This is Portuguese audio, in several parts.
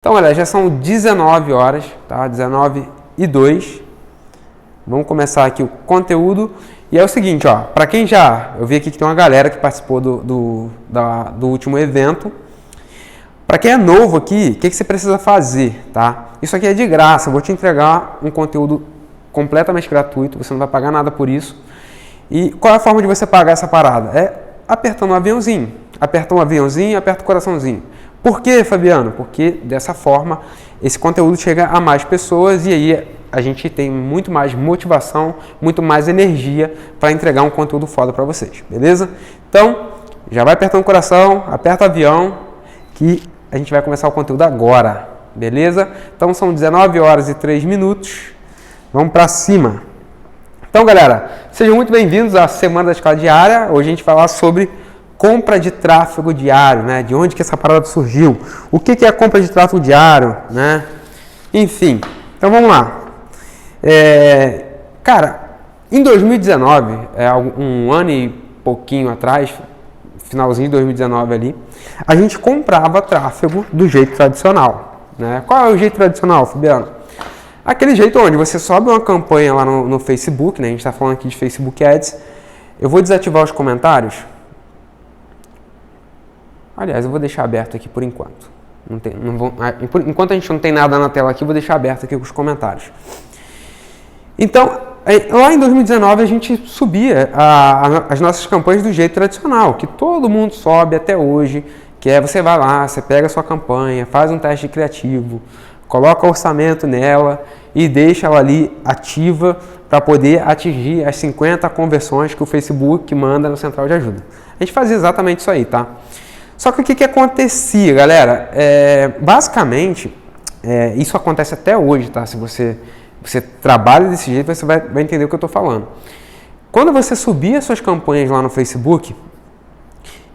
Então, olha, já são 19 horas, tá? 19h02. Vamos começar aqui o conteúdo. E é o seguinte, ó, para quem eu vi aqui que tem uma galera que participou do último evento. Para quem é novo aqui, o que você precisa fazer, tá? Isso aqui é de graça, eu vou te entregar um conteúdo completamente gratuito, você não vai pagar nada por isso. E qual é a forma de você pagar essa parada? É apertando um aviãozinho. Aperta um aviãozinho, aperta o coraçãozinho. Por quê, Fabiano? Porque dessa forma esse conteúdo chega a mais pessoas e aí a gente tem muito mais motivação, muito mais energia para entregar um conteúdo foda para vocês, beleza? Então, já vai apertando o coração, aperta o avião, que a gente vai começar o conteúdo agora, beleza? Então são 19h03, vamos para cima. Então, galera, sejam muito bem-vindos à Semana da Escala Diária. Hoje a gente vai falar sobre compra de tráfego diário, né? De onde que essa parada surgiu? O que é a compra de tráfego diário, né? Enfim, então vamos lá. Cara, em 2019, um ano e pouquinho atrás, finalzinho de 2019 ali, a gente comprava tráfego do jeito tradicional, né? Qual é o jeito tradicional, Fabiano? Aquele jeito onde você sobe uma campanha lá no Facebook, né? A gente está falando aqui de Facebook Ads. Eu vou desativar os comentários. Aliás, eu vou deixar aberto aqui por enquanto. Enquanto a gente não tem nada na tela aqui, eu vou deixar aberto aqui os comentários. Então, lá em 2019 a gente subia as nossas campanhas do jeito tradicional, que todo mundo sobe até hoje, que é você vai lá, você pega a sua campanha, faz um teste criativo, coloca orçamento nela e deixa ela ali ativa para poder atingir as 50 conversões que o Facebook manda na central de ajuda. A gente fazia exatamente isso aí, tá? Só que o que acontecia, galera? Basicamente, isso acontece até hoje, tá? Se você trabalha desse jeito, você vai entender o que eu estou falando. Quando você subia suas campanhas lá no Facebook,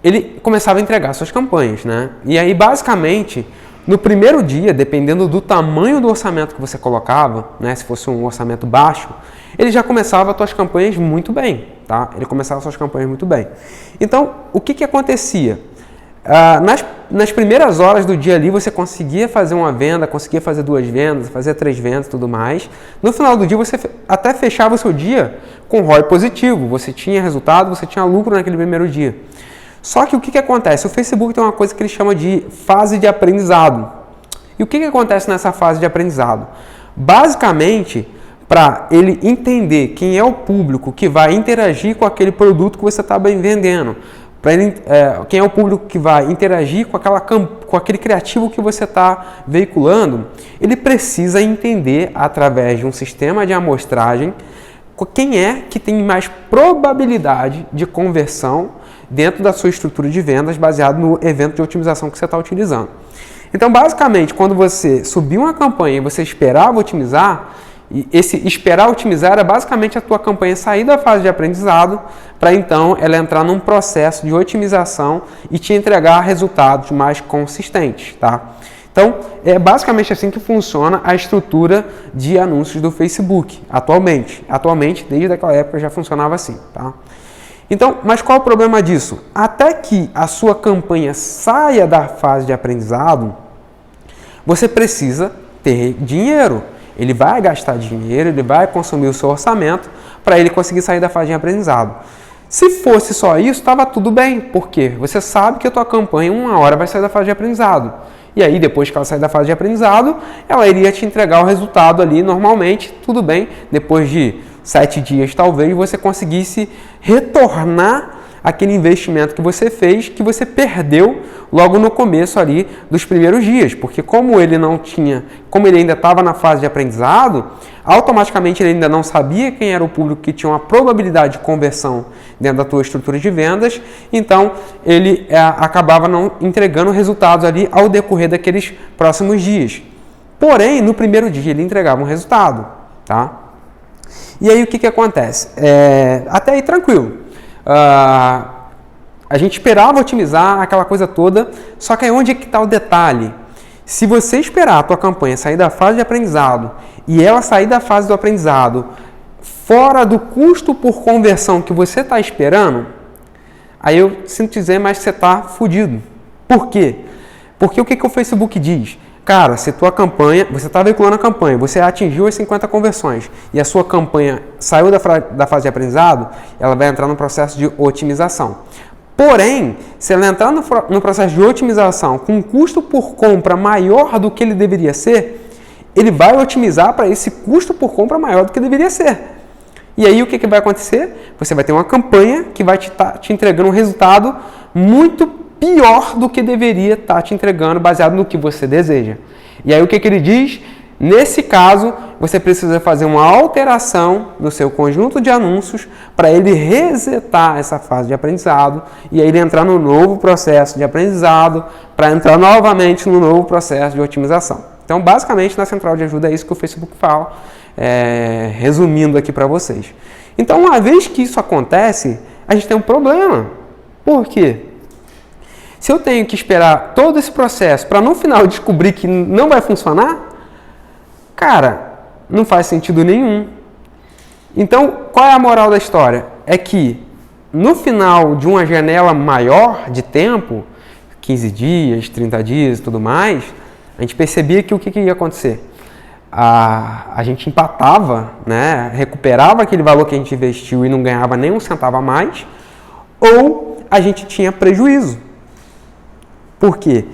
ele começava a entregar suas campanhas, né? E aí, basicamente, no primeiro dia, dependendo do tamanho do orçamento que você colocava, né? Se fosse um orçamento baixo, ele já começava as suas campanhas muito bem, tá? Ele começava as suas campanhas muito bem. Então, o que acontecia? Nas primeiras horas do dia ali, você conseguia fazer uma venda, conseguia fazer 2 vendas, fazer 3 vendas e tudo mais. No final do dia, você até fechava o seu dia com ROI positivo. Você tinha resultado, você tinha lucro naquele primeiro dia. Só que o que acontece? O Facebook tem uma coisa que ele chama de fase de aprendizado. E o que acontece nessa fase de aprendizado? Basicamente, para ele entender quem é o público que vai interagir com aquele produto que você está bem vendendo, quem é o público que vai interagir com aquele criativo que você está veiculando, ele precisa entender, através de um sistema de amostragem, quem é que tem mais probabilidade de conversão dentro da sua estrutura de vendas, baseado no evento de otimização que você está utilizando. Então, basicamente, quando você subir uma campanha e você esperava otimizar, e esse esperar otimizar era basicamente a tua campanha sair da fase de aprendizado para então ela entrar num processo de otimização e te entregar resultados mais consistentes, tá? Então, é basicamente assim que funciona a estrutura de anúncios do Facebook atualmente. Atualmente, desde aquela época já funcionava assim, tá? Então, mas qual é o problema disso? Até que a sua campanha saia da fase de aprendizado, você precisa ter dinheiro. Ele vai gastar dinheiro, ele vai consumir o seu orçamento para ele conseguir sair da fase de aprendizado. Se fosse só isso, estava tudo bem, porque você sabe que a tua campanha uma hora vai sair da fase de aprendizado. E aí, depois que ela sair da fase de aprendizado, ela iria te entregar o resultado ali normalmente, tudo bem. Depois de 7 dias, talvez, você conseguisse retornar aquele investimento que você fez, que você perdeu logo no começo ali dos primeiros dias, porque como ele ainda estava na fase de aprendizado, automaticamente ele ainda não sabia quem era o público que tinha uma probabilidade de conversão dentro da tua estrutura de vendas, então ele acabava não entregando resultados ali ao decorrer daqueles próximos dias. Porém, no primeiro dia ele entregava um resultado, tá? E aí o que acontece? Até aí tranquilo. A gente esperava otimizar aquela coisa toda, só que aí onde é que está o detalhe? Se você esperar a tua campanha sair da fase de aprendizado e ela sair da fase do aprendizado fora do custo por conversão que você está esperando, aí eu sinto dizer, mas você está fudido. Por quê? Porque o que o Facebook diz? Cara, se tua campanha, você está veiculando a campanha, você atingiu as 50 conversões e a sua campanha saiu da fase de aprendizado, ela vai entrar no processo de otimização. Porém, se ela entrar no processo de otimização com um custo por compra maior do que ele deveria ser, ele vai otimizar para esse custo por compra maior do que deveria ser. E aí o que vai acontecer? Você vai ter uma campanha que vai te entregando um resultado muito pior do que deveria estar te entregando, baseado no que você deseja. E aí o que ele diz? Nesse caso, você precisa fazer uma alteração no seu conjunto de anúncios para ele resetar essa fase de aprendizado e aí ele entrar no novo processo de aprendizado para entrar novamente no novo processo de otimização. Então, basicamente, na central de ajuda é isso que o Facebook fala, resumindo aqui para vocês. Então, uma vez que isso acontece, a gente tem um problema. Por quê? Se eu tenho que esperar todo esse processo para no final descobrir que não vai funcionar, cara, não faz sentido nenhum. Então, qual é a moral da história? É que no final de uma janela maior de tempo, 15 dias, 30 dias e tudo mais, a gente percebia que o que ia acontecer? A gente empatava, né, recuperava aquele valor que a gente investiu e não ganhava nem um centavo a mais, ou a gente tinha prejuízo. Por quê?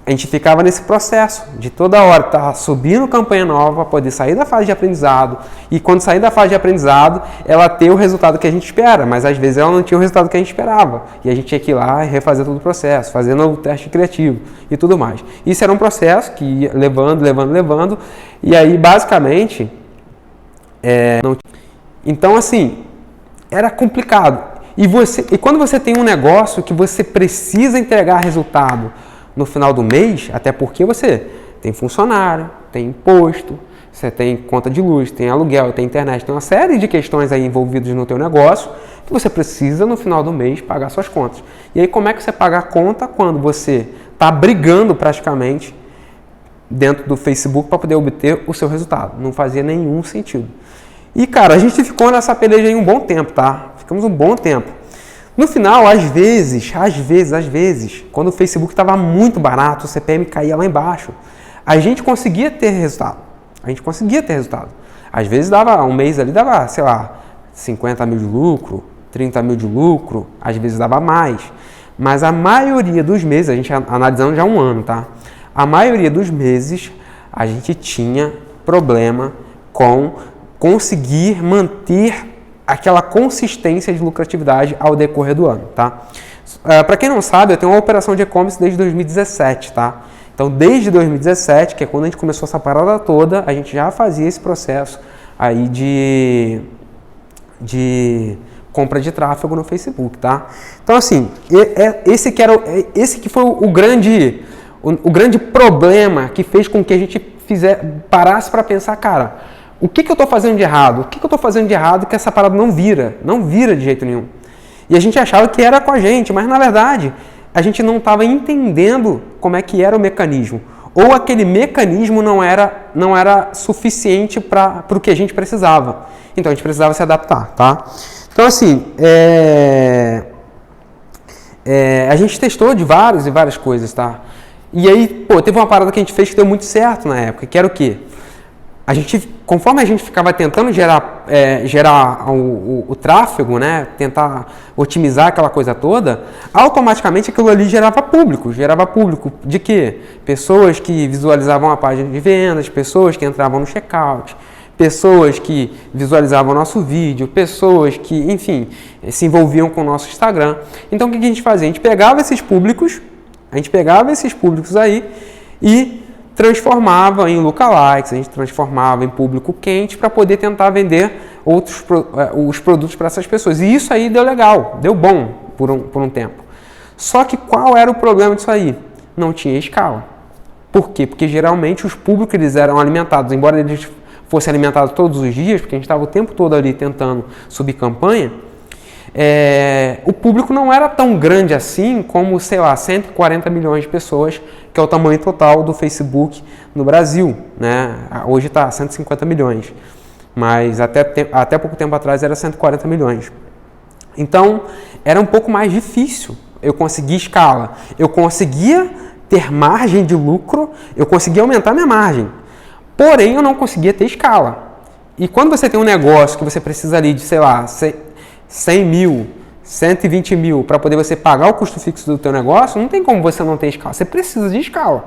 A gente ficava nesse processo de toda hora estar subindo campanha nova para poder sair da fase de aprendizado e quando sair da fase de aprendizado ela ter o resultado que a gente espera, mas às vezes ela não tinha o resultado que a gente esperava e a gente tinha que ir lá e refazer todo o processo, fazer novo teste criativo e tudo mais. Isso era um processo que ia levando e aí basicamente então assim, era complicado. E quando você tem um negócio que você precisa entregar resultado no final do mês, até porque você tem funcionário, tem imposto, você tem conta de luz, tem aluguel, tem internet, tem uma série de questões aí envolvidas no teu negócio que você precisa no final do mês pagar suas contas. E aí como é que você paga a conta quando você está brigando praticamente dentro do Facebook para poder obter o seu resultado? Não fazia nenhum sentido. E cara, a gente ficou nessa peleja aí um bom tempo, tá? Ficamos um bom tempo. No final, às vezes, quando o Facebook estava muito barato, o CPM caía lá embaixo, a gente conseguia ter resultado. Às vezes um mês ali dava, sei lá, 50 mil de lucro, 30 mil de lucro, às vezes dava mais. Mas a maioria dos meses, a gente analisando já um ano, tá? A maioria dos meses, a gente tinha problema com conseguir manter aquela consistência de lucratividade ao decorrer do ano, tá? Para quem não sabe, eu tenho uma operação de e-commerce desde 2017, tá? Então, desde 2017, que é quando a gente começou essa parada toda, a gente já fazia esse processo aí de compra de tráfego no Facebook, tá? Então, assim, esse que foi o grande problema que fez com que a gente parasse para pensar, cara, o que eu estou fazendo de errado? O que eu estou fazendo de errado que essa parada não vira de jeito nenhum? E a gente achava que era com a gente, mas na verdade a gente não estava entendendo como é que era o mecanismo. Ou aquele mecanismo não era suficiente para o que a gente precisava. Então a gente precisava se adaptar, tá? Então assim, a gente testou de várias coisas, tá? E aí, teve uma parada que a gente fez que deu muito certo na época, que era o quê? Conforme a gente ficava tentando gerar o tráfego, né, tentar otimizar aquela coisa toda, automaticamente aquilo ali gerava público de quê? Pessoas que visualizavam a página de vendas, pessoas que entravam no checkout, pessoas que visualizavam o nosso vídeo, pessoas que, enfim, se envolviam com o nosso Instagram. Então o que a gente fazia? A gente pegava esses públicos aí e transformava em lookalikes, a gente transformava em público quente para poder tentar vender os produtos para essas pessoas. E isso aí deu legal, deu bom por um tempo. Só que qual era o problema disso aí? Não tinha escala. Por quê? Porque geralmente os públicos eles eram alimentados, embora eles fossem alimentados todos os dias, porque a gente estava o tempo todo ali tentando subir campanha, o público não era tão grande assim como, sei lá, 140 milhões de pessoas, que é o tamanho total do Facebook no Brasil, né? Hoje está 150 milhões, mas até pouco tempo atrás era 140 milhões. Então, era um pouco mais difícil eu conseguir escala. Eu conseguia ter margem de lucro, eu conseguia aumentar minha margem. Porém, eu não conseguia ter escala. E quando você tem um negócio que você precisa ali de, sei lá, 100 mil, 120 mil para poder você pagar o custo fixo do teu negócio, não tem como você não ter escala. Você precisa de escala.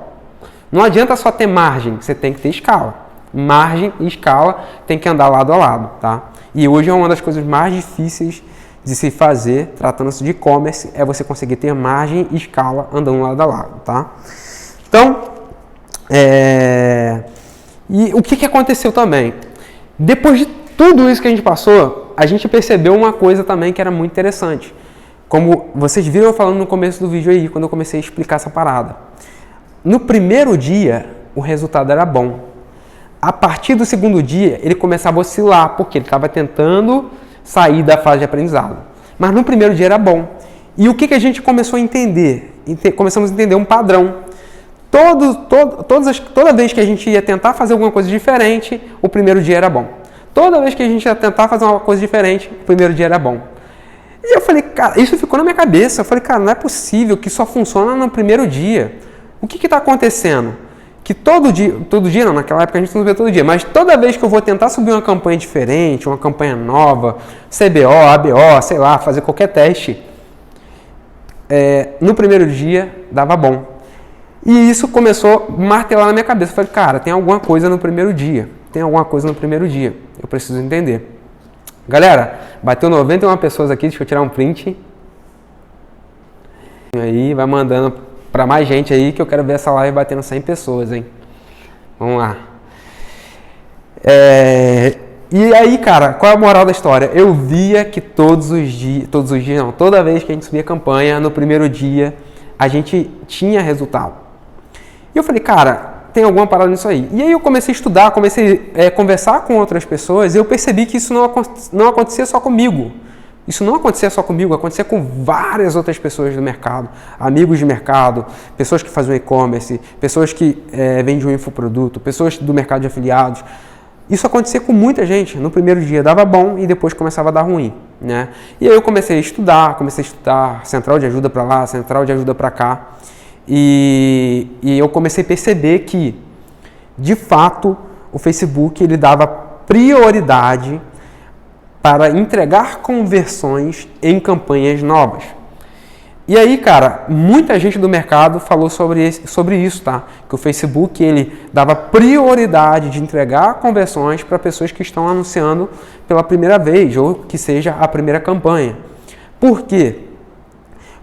Não adianta só ter margem, você tem que ter escala. Margem e escala tem que andar lado a lado, tá? E hoje é uma das coisas mais difíceis de se fazer, tratando-se de e-commerce, é você conseguir ter margem e escala andando lado a lado, tá? Então, e o que aconteceu também? Depois de tudo isso que a gente passou, a gente percebeu uma coisa também que era muito interessante. Como vocês viram eu falando no começo do vídeo aí, quando eu comecei a explicar essa parada. No primeiro dia, o resultado era bom. A partir do segundo dia, ele começava a oscilar, porque ele estava tentando sair da fase de aprendizado. Mas no primeiro dia era bom. E o que a gente começou a entender? Começamos a entender um padrão. Toda vez que a gente ia tentar fazer alguma coisa diferente, o primeiro dia era bom. Toda vez que a gente ia tentar fazer uma coisa diferente, o primeiro dia era bom. E eu falei, cara, isso ficou na minha cabeça. Eu falei, cara, não é possível que só funciona no primeiro dia. O que está acontecendo? Que todo dia não, naquela época a gente não vê todo dia, mas toda vez que eu vou tentar subir uma campanha diferente, uma campanha nova, CBO, ABO, sei lá, fazer qualquer teste, no primeiro dia dava bom. E isso começou a martelar na minha cabeça. Eu falei, cara, tem alguma coisa no primeiro dia. Tem alguma coisa no primeiro dia. Eu preciso entender. Galera, bateu 91 pessoas aqui, deixa eu tirar um print. Aí, vai mandando para mais gente aí, que eu quero ver essa live batendo 100 pessoas, hein? Vamos lá. E aí, cara, qual é a moral da história? Eu via que toda vez que a gente subia campanha, no primeiro dia, a gente tinha resultado. E eu falei, cara, tem alguma parada nisso aí. E aí eu comecei a estudar, comecei a conversar com outras pessoas, e eu percebi que isso não acontecia só comigo. Isso não acontecia só comigo, acontecia com várias outras pessoas do mercado, amigos de mercado, pessoas que faziam e-commerce, pessoas que vendiam infoproduto, pessoas do mercado de afiliados. Isso acontecia com muita gente. No primeiro dia dava bom e depois começava a dar ruim, né? E aí eu comecei a estudar central de ajuda para lá, central de ajuda para cá. E eu comecei a perceber que, de fato, o Facebook ele dava prioridade para entregar conversões em campanhas novas. E aí, cara, muita gente do mercado falou sobre isso, tá? Que o Facebook ele dava prioridade de entregar conversões para pessoas que estão anunciando pela primeira vez ou que seja a primeira campanha. Por quê?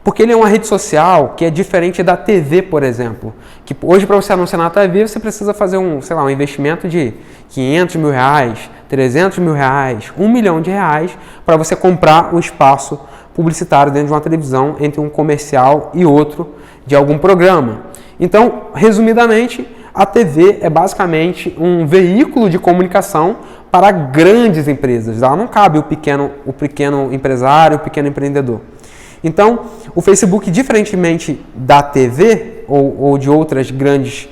Porque ele é uma rede social que é diferente da TV, por exemplo. Que hoje, para você anunciar na TV, você precisa fazer um investimento de 500 mil reais, 300 mil reais, 1 milhão de reais para você comprar o espaço publicitário dentro de uma televisão entre um comercial e outro de algum programa. Então, resumidamente, a TV é basicamente um veículo de comunicação para grandes empresas. Ela não cabe o pequeno empresário, o pequeno empreendedor. Então, o Facebook, diferentemente da TV ou de outras grandes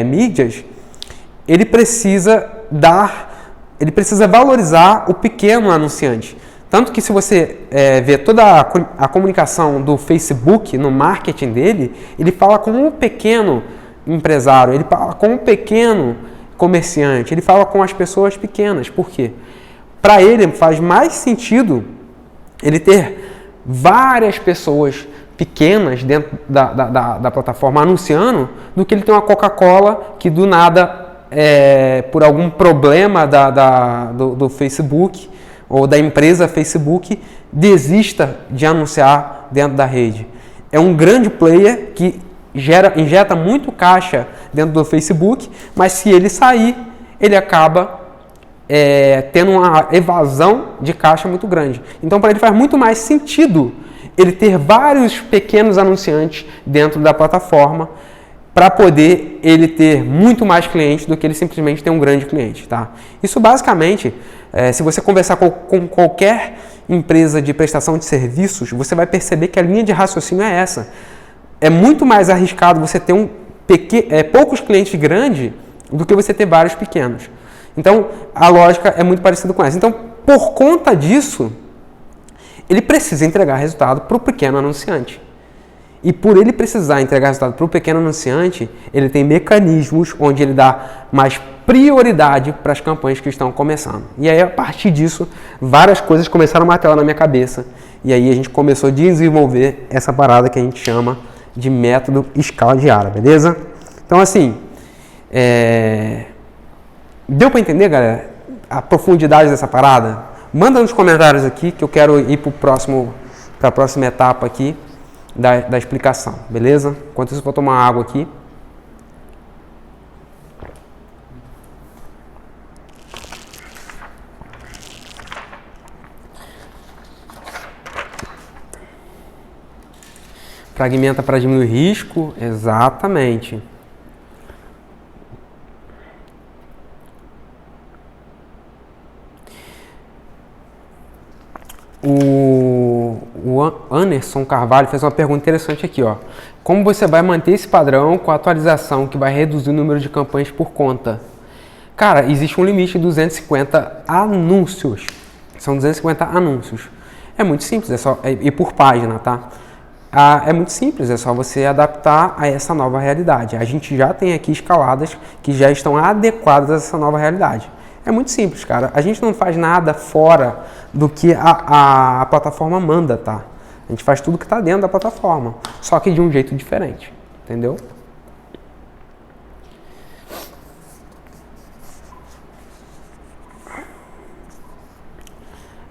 mídias, ele precisa valorizar o pequeno anunciante. Tanto que se você vê toda a comunicação do Facebook no marketing dele, ele fala com um pequeno empresário, ele fala com um pequeno comerciante, ele fala com as pessoas pequenas. Por quê? Para ele faz mais sentido ele ter várias pessoas pequenas dentro da plataforma anunciando do que ele ter uma Coca-Cola que do nada, por algum problema do Facebook ou da empresa Facebook, desista de anunciar dentro da rede. É um grande player que injeta muito caixa dentro do Facebook, mas se ele sair, ele acaba tendo uma evasão de caixa muito grande. Então, para ele faz muito mais sentido ele ter vários pequenos anunciantes dentro da plataforma para poder ele ter muito mais clientes do que ele simplesmente ter um grande cliente, tá? Isso basicamente, se você conversar com qualquer empresa de prestação de serviços, você vai perceber que a linha de raciocínio é essa. É muito mais arriscado você ter poucos clientes grandes do que você ter vários pequenos. Então, a lógica é muito parecida com essa. Então, por conta disso, ele precisa entregar resultado para o pequeno anunciante. E por ele precisar entregar resultado para o pequeno anunciante, ele tem mecanismos onde ele dá mais prioridade para as campanhas que estão começando. E aí, a partir disso, várias coisas começaram a martelar na minha cabeça. E aí a gente começou a desenvolver essa parada que a gente chama de método escala diária, beleza? Então, assim, deu para entender, galera, a profundidade dessa parada? Manda nos comentários aqui que eu quero ir para a próxima etapa aqui da explicação, beleza? Enquanto isso, eu vou tomar água aqui. Fragmenta para diminuir o risco, exatamente. O Anderson Carvalho fez uma pergunta interessante aqui, ó. Como você vai manter esse padrão com a atualização que vai reduzir o número de campanhas por conta? Cara, existe um limite de 250 anúncios. São 250 anúncios. É muito simples, é só ir por página, tá? É muito simples, é só você adaptar a essa nova realidade. A gente já tem aqui escaladas que já estão adequadas a essa nova realidade. É muito simples, cara. A gente não faz nada fora do que a plataforma manda, tá? A gente faz tudo que está dentro da plataforma, só que de um jeito diferente, entendeu?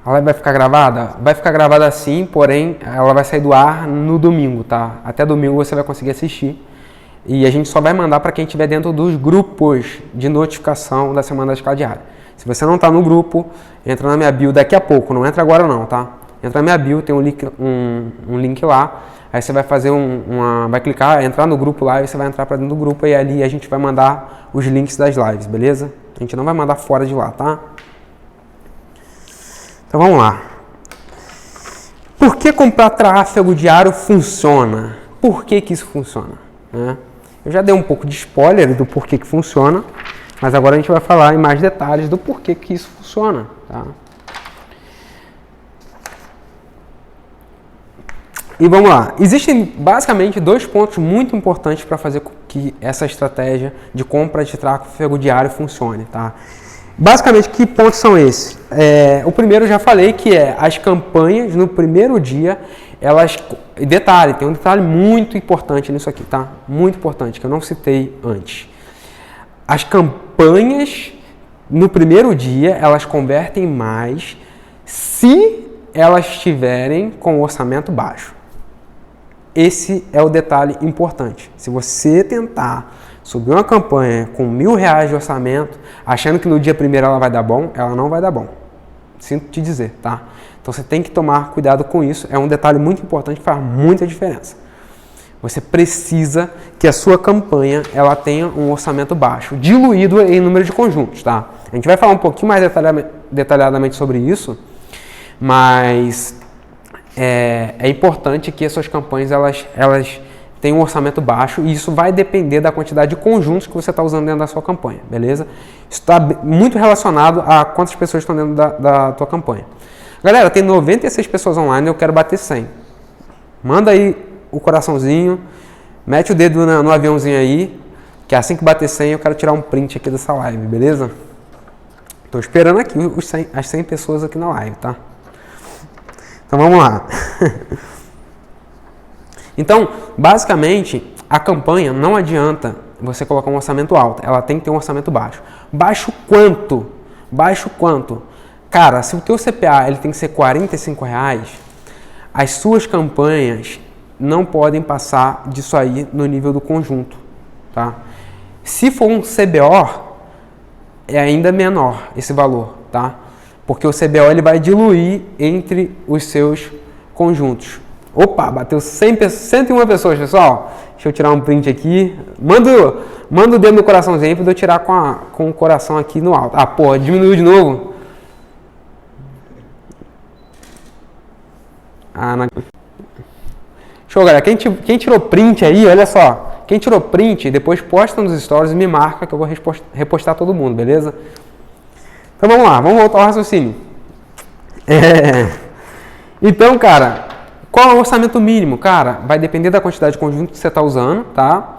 A live vai ficar gravada? Vai ficar gravada sim, porém ela vai sair do ar no domingo, tá? Até domingo você vai conseguir assistir. E a gente só vai mandar para quem estiver dentro dos grupos de notificação da Semana da Escala Diária. Se você não está no grupo, entra na minha bio daqui a pouco, não entra agora não, tá? Entra na minha bio, tem um link lá, aí você vai fazer vai clicar, entrar no grupo lá e você vai entrar para dentro do grupo e ali a gente vai mandar os links das lives, beleza? A gente não vai mandar fora de lá, tá? Então vamos lá. Por que comprar tráfego diário funciona? Por que isso funciona? Né? Eu já dei um pouco de spoiler do porquê que funciona, mas agora a gente vai falar em mais detalhes do porquê que isso funciona. Tá? E vamos lá. Existem basicamente dois pontos muito importantes para fazer com que essa estratégia de compra de tráfego diário funcione. Tá? Basicamente, que pontos são esses? O primeiro eu já falei que é as campanhas no primeiro dia, elas... Detalhe, tem um detalhe muito importante nisso aqui, tá? Muito importante, que eu não citei antes. As campanhas no primeiro dia, elas convertem mais se elas estiverem com orçamento baixo. Esse é o detalhe importante. Se você tentar subir uma campanha com R$1.000 de orçamento, achando que no dia primeiro ela vai dar bom, ela não vai dar bom. Sinto te dizer, tá? Então você tem que tomar cuidado com isso. É um detalhe muito importante que faz muita diferença. Você precisa que a sua campanha ela tenha um orçamento baixo, diluído em número de conjuntos, tá? A gente vai falar um pouquinho mais detalhadamente sobre isso, mas é importante que as suas campanhas elas tenham um orçamento baixo e isso vai depender da quantidade de conjuntos que você está usando dentro da sua campanha, beleza? Isso está muito relacionado a quantas pessoas estão dentro da tua campanha. Galera, tem 96 pessoas online, eu quero bater 100. Manda aí o coraçãozinho, mete o dedo no aviãozinho aí, que assim que bater 100 eu quero tirar um print aqui dessa live, beleza? Tô esperando aqui as 100 pessoas aqui na live, tá? Então vamos lá. Então, basicamente, a campanha não adianta você colocar um orçamento alto, ela tem que ter um orçamento baixo. Baixo quanto? Baixo quanto? Cara, se o teu CPA ele tem que ser R$45, as suas campanhas não podem passar disso aí no nível do conjunto, tá? Se for um CBO, é ainda menor esse valor, tá? Porque o CBO ele vai diluir entre os seus conjuntos. Opa, bateu 101 pessoas, pessoal. Deixa eu tirar um print aqui. Manda o dedo no coraçãozinho para eu tirar com o coração aqui no alto. Ah, porra, diminuiu de novo. Show, galera. Quem tirou print aí, olha só. Quem tirou print, depois posta nos stories e me marca que eu vou repostar todo mundo, beleza? Então vamos lá, vamos voltar ao raciocínio. Então, cara, Qual é o orçamento mínimo? Cara, vai depender da quantidade de conjunto que você está usando, tá?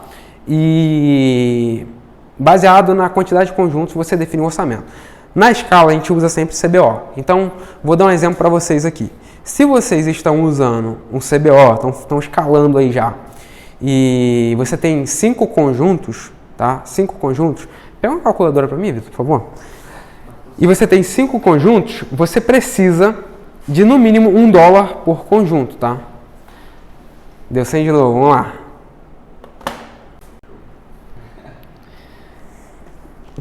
E baseado na quantidade de conjuntos você define o orçamento. Na escala a gente usa sempre CBO. Então, vou dar um exemplo para vocês aqui. Se vocês estão usando um CBO, estão escalando aí já, e você tem 5 conjuntos, tá? 5 conjuntos. Pega uma calculadora para mim, Vitor, por favor. E você tem 5 conjuntos, você precisa de no mínimo $1 por conjunto, tá? Deu 100 de novo, vamos lá.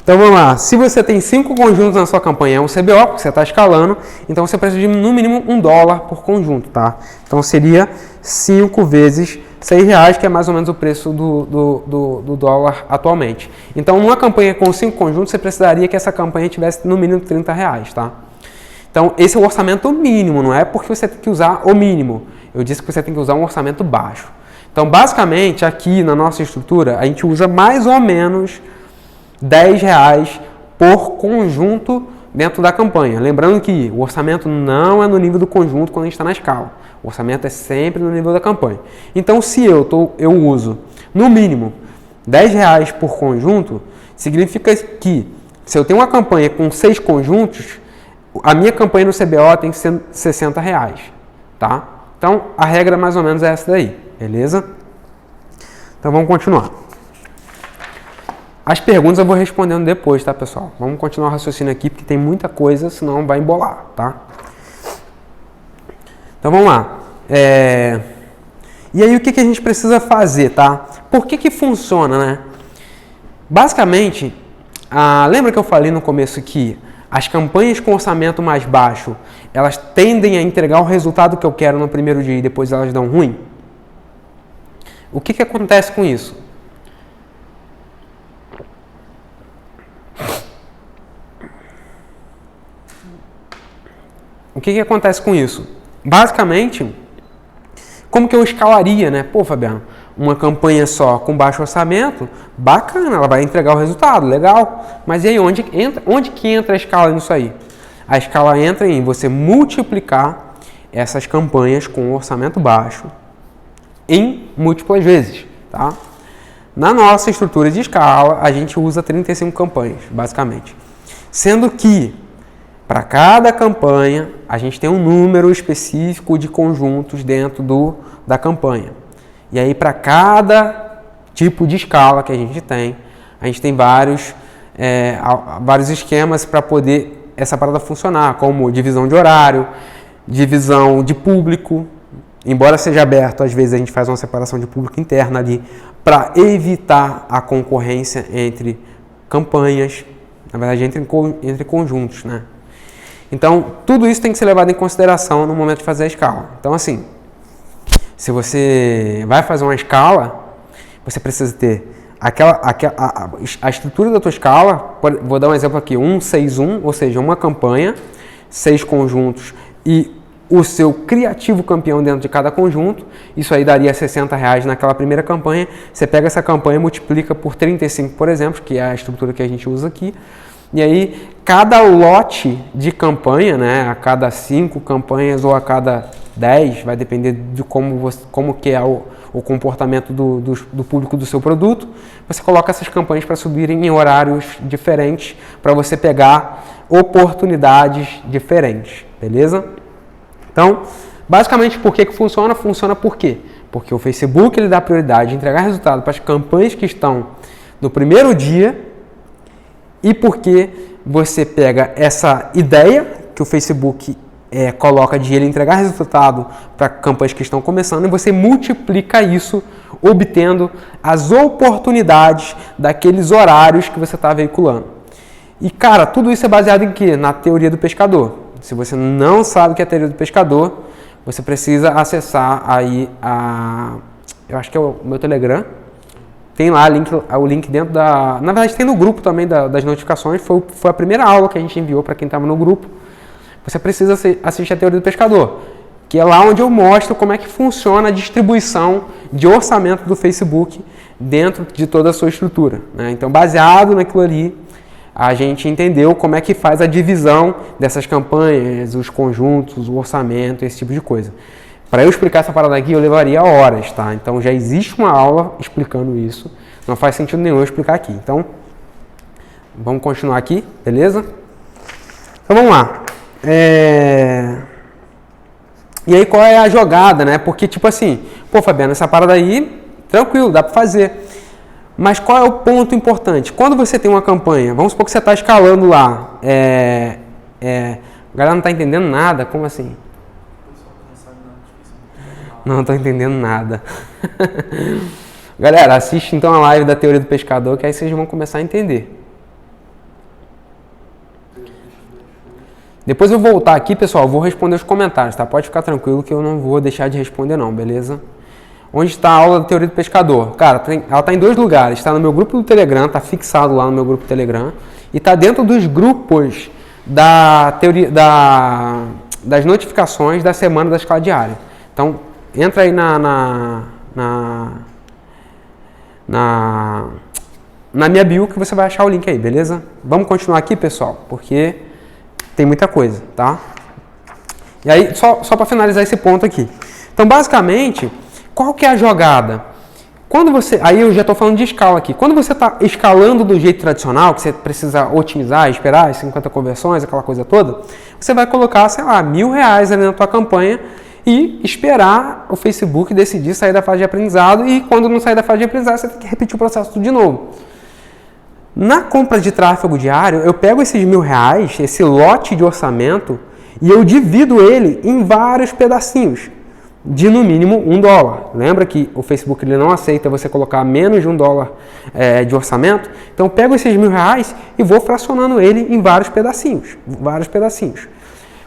Então vamos lá, se você tem 5 conjuntos na sua campanha, é um CBO, porque você está escalando, então você precisa de no mínimo $1 por conjunto, tá? Então seria 5 vezes R$6, que é mais ou menos o preço do dólar atualmente. Então numa campanha com 5 conjuntos, você precisaria que essa campanha tivesse no mínimo R$30, tá? Então esse é o orçamento mínimo, não é porque você tem que usar o mínimo. Eu disse que você tem que usar um orçamento baixo. Então basicamente aqui na nossa estrutura, a gente usa mais ou menos R$10 por conjunto dentro da campanha. Lembrando que o orçamento não é no nível do conjunto quando a gente está na escala. O orçamento é sempre no nível da campanha. Então, se eu uso, no mínimo, R$10 por conjunto, significa que se eu tenho uma campanha com 6 conjuntos, a minha campanha no CBO tem que ser R$60, tá? Então, a regra mais ou menos é essa daí, beleza? Então, vamos continuar. As perguntas eu vou respondendo depois, tá, pessoal? Vamos continuar o raciocínio aqui, porque tem muita coisa, senão vai embolar, tá? Então, vamos lá. E aí, o que a gente precisa fazer, tá? Por que funciona, né? Basicamente, lembra que eu falei no começo que as campanhas com orçamento mais baixo, elas tendem a entregar o resultado que eu quero no primeiro dia e depois elas dão ruim? O que acontece com isso? O que acontece com isso? Basicamente, como que eu escalaria, né? Pô, Fabiano, uma campanha só com baixo orçamento, bacana, ela vai entregar o resultado, legal. Mas e aí, onde que entra a escala nisso aí? A escala entra em você multiplicar essas campanhas com orçamento baixo em múltiplas vezes, tá? Na nossa estrutura de escala, a gente usa 35 campanhas, basicamente. Sendo que para cada campanha, a gente tem um número específico de conjuntos dentro da campanha. E aí, para cada tipo de escala que a gente tem vários esquemas para poder essa parada funcionar, como divisão de horário, divisão de público. Embora seja aberto, às vezes a gente faz uma separação de público interna ali para evitar a concorrência entre campanhas, na verdade, entre conjuntos, né? Então, tudo isso tem que ser levado em consideração no momento de fazer a escala. Então, assim, se você vai fazer uma escala, você precisa ter a estrutura da tua escala. Vou dar um exemplo aqui, 1-6-1, ou seja, uma campanha, 6 conjuntos e o seu criativo campeão dentro de cada conjunto. Isso aí daria R$60 naquela primeira campanha. Você pega essa campanha e multiplica por 35, por exemplo, que é a estrutura que a gente usa aqui. E aí, cada lote de campanha, né, a cada 5 campanhas ou a cada 10, vai depender de como que é o comportamento do público do seu produto, você coloca essas campanhas para subirem em horários diferentes, para você pegar oportunidades diferentes, beleza? Então, basicamente, por que funciona? Funciona por quê? Porque o Facebook ele dá prioridade de entregar resultado para as campanhas que estão no primeiro dia, e porque você pega essa ideia que o Facebook coloca de ele entregar resultado para campanhas que estão começando e você multiplica isso, obtendo as oportunidades daqueles horários que você está veiculando. E, cara, tudo isso é baseado em quê? Na teoria do pescador. Se você não sabe o que é a teoria do pescador, você precisa acessar aí eu acho que é o meu Telegram. Tem lá o link dentro da... Na verdade, tem no grupo também das notificações. Foi a primeira aula que a gente enviou para quem estava no grupo. Você precisa assistir a teoria do pescador, que é lá onde eu mostro como é que funciona a distribuição de orçamento do Facebook dentro de toda a sua estrutura, né? Então, baseado naquilo ali, a gente entendeu como é que faz a divisão dessas campanhas, os conjuntos, o orçamento, esse tipo de coisa. Para eu explicar essa parada aqui, eu levaria horas, tá? Então já existe uma aula explicando isso. Não faz sentido nenhum eu explicar aqui. Então, vamos continuar aqui, beleza? Então vamos lá. E aí qual é a jogada, né? Porque tipo assim, pô, Fabiano, essa parada aí, tranquilo, dá para fazer. Mas qual é o ponto importante? Quando você tem uma campanha, vamos supor que você está escalando lá, a galera não está entendendo nada, como assim? Não estou entendendo nada. Galera, assiste então a live da Teoria do Pescador, que aí vocês vão começar a entender. Depois eu voltar aqui, pessoal, eu vou responder os comentários, tá? Pode ficar tranquilo que eu não vou deixar de responder não, beleza? Onde está a aula da Teoria do Pescador? Cara, ela está em 2 lugares. Está no meu grupo do Telegram, está fixado lá no meu grupo do Telegram. E está dentro dos grupos da teoria, das notificações da semana da escala diária. Então, entra aí na minha bio que você vai achar o link aí, beleza? Vamos continuar aqui, pessoal, porque tem muita coisa, tá? E aí, só para finalizar esse ponto aqui. Então, basicamente, qual que é a jogada? Quando você, aí eu já estou falando de escala aqui. Quando você está escalando do jeito tradicional, que você precisa otimizar, esperar as 50 conversões, aquela coisa toda, você vai colocar, sei lá, R$1.000 ali na tua campanha e esperar o Facebook decidir sair da fase de aprendizado, e quando não sair da fase de aprendizado, você tem que repetir o processo tudo de novo. Na compra de tráfego diário, eu pego esses R$1.000, esse lote de orçamento, e eu divido ele em vários pedacinhos, de no mínimo $1. Lembra que o Facebook ele não aceita você colocar menos de $1 de orçamento? Então eu pego esses R$1.000 e vou fracionando ele em vários pedacinhos.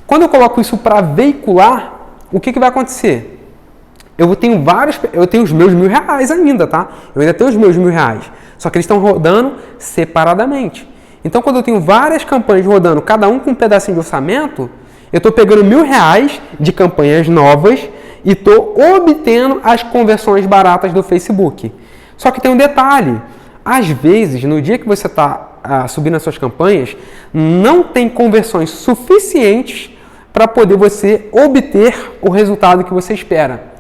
Quando eu coloco isso para veicular, o que vai acontecer? Eu tenho os meus R$1.000 ainda, tá? Eu ainda tenho os meus R$1.000, só que eles estão rodando separadamente. Então quando eu tenho várias campanhas rodando, cada um com um pedacinho de orçamento, eu estou pegando R$1.000 de campanhas novas e estou obtendo as conversões baratas do Facebook. Só que tem um detalhe, às vezes, no dia que você está subindo as suas campanhas, não tem conversões suficientes para poder você obter o resultado que você espera.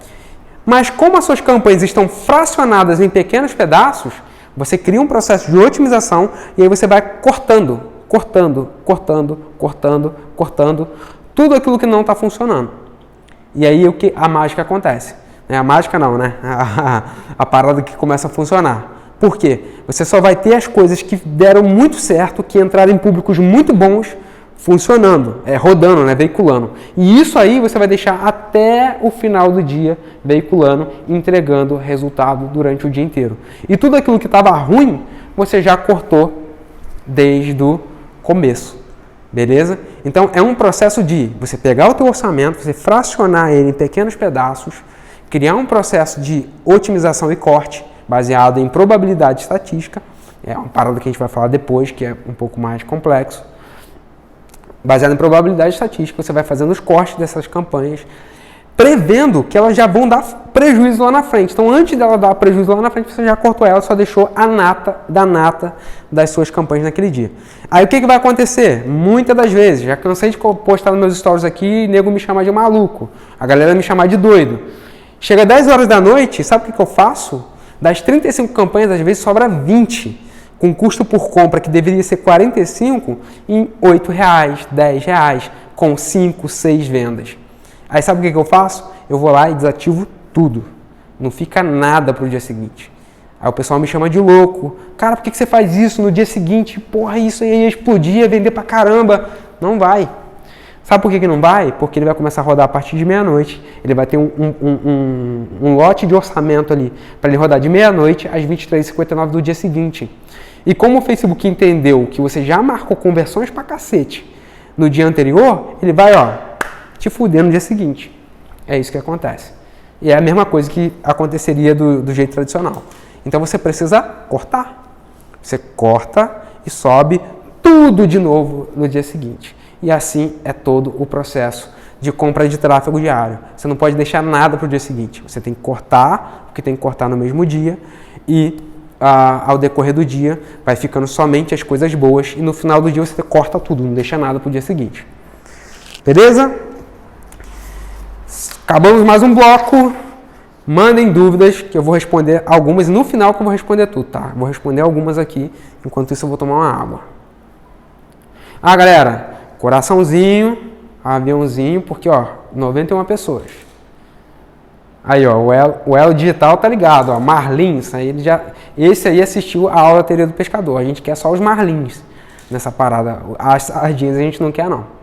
Mas como as suas campanhas estão fracionadas em pequenos pedaços, você cria um processo de otimização e aí você vai cortando tudo aquilo que não está funcionando. E aí a mágica acontece. A mágica não, né? A parada que começa a funcionar. Por quê? Você só vai ter as coisas que deram muito certo, que entraram em públicos muito bons, funcionando, rodando, né? Veiculando. E isso aí você vai deixar até o final do dia veiculando, entregando resultado durante o dia inteiro. E tudo aquilo que estava ruim, você já cortou desde o começo. Beleza? Então, é um processo de você pegar o teu orçamento, você fracionar ele em pequenos pedaços, criar um processo de otimização e corte baseado em probabilidade estatística. É uma parada que a gente vai falar depois, que é um pouco mais complexo. Baseado em probabilidade estatística, você vai fazendo os cortes dessas campanhas, prevendo que elas já vão dar prejuízo lá na frente. Então, antes dela dar prejuízo lá na frente, você já cortou ela, só deixou a nata das suas campanhas naquele dia. Aí, o que vai acontecer? Muitas das vezes, já cansei de postar nos meus stories aqui e nego me chamar de maluco, a galera me chamar de doido. Chega 10 horas da noite, sabe o que eu faço? Das 35 campanhas, às vezes sobra 20, com custo por compra que deveria ser 45, em R$8, R$10, com 5, 6 vendas. Aí sabe o que eu faço? Eu vou lá e desativo tudo. Não fica nada para o dia seguinte. Aí o pessoal me chama de louco. Cara, por que você faz isso no dia seguinte? Porra, isso aí ia explodir, ia vender pra caramba. Não vai. Sabe por que não vai? Porque ele vai começar a rodar a partir de meia-noite. Ele vai ter um lote de orçamento ali para ele rodar de meia-noite às 23h59 do dia seguinte. E como o Facebook entendeu que você já marcou conversões pra cacete no dia anterior, ele vai, te fuder no dia seguinte. É isso que acontece. E é a mesma coisa que aconteceria do jeito tradicional. Então você precisa cortar. Você corta e sobe tudo de novo no dia seguinte. E assim é todo o processo de compra de tráfego diário. Você não pode deixar nada para o dia seguinte. Você tem que cortar, porque tem que cortar no mesmo dia. E ao decorrer do dia vai ficando somente as coisas boas. E no final do dia você corta tudo, não deixa nada para o dia seguinte. Beleza? Acabamos mais um bloco. Mandem dúvidas que eu vou responder algumas e no final que eu vou responder tudo, tá? Vou responder algumas aqui, enquanto isso eu vou tomar uma água. Ah, galera, coraçãozinho, aviãozinho, porque, ó, 91 pessoas. Aí, ó, o Elo Digital tá ligado, ó, Marlins, esse aí assistiu a aula da teoria do pescador. A gente quer só os Marlins nessa parada. As sardinhas a gente não quer, não.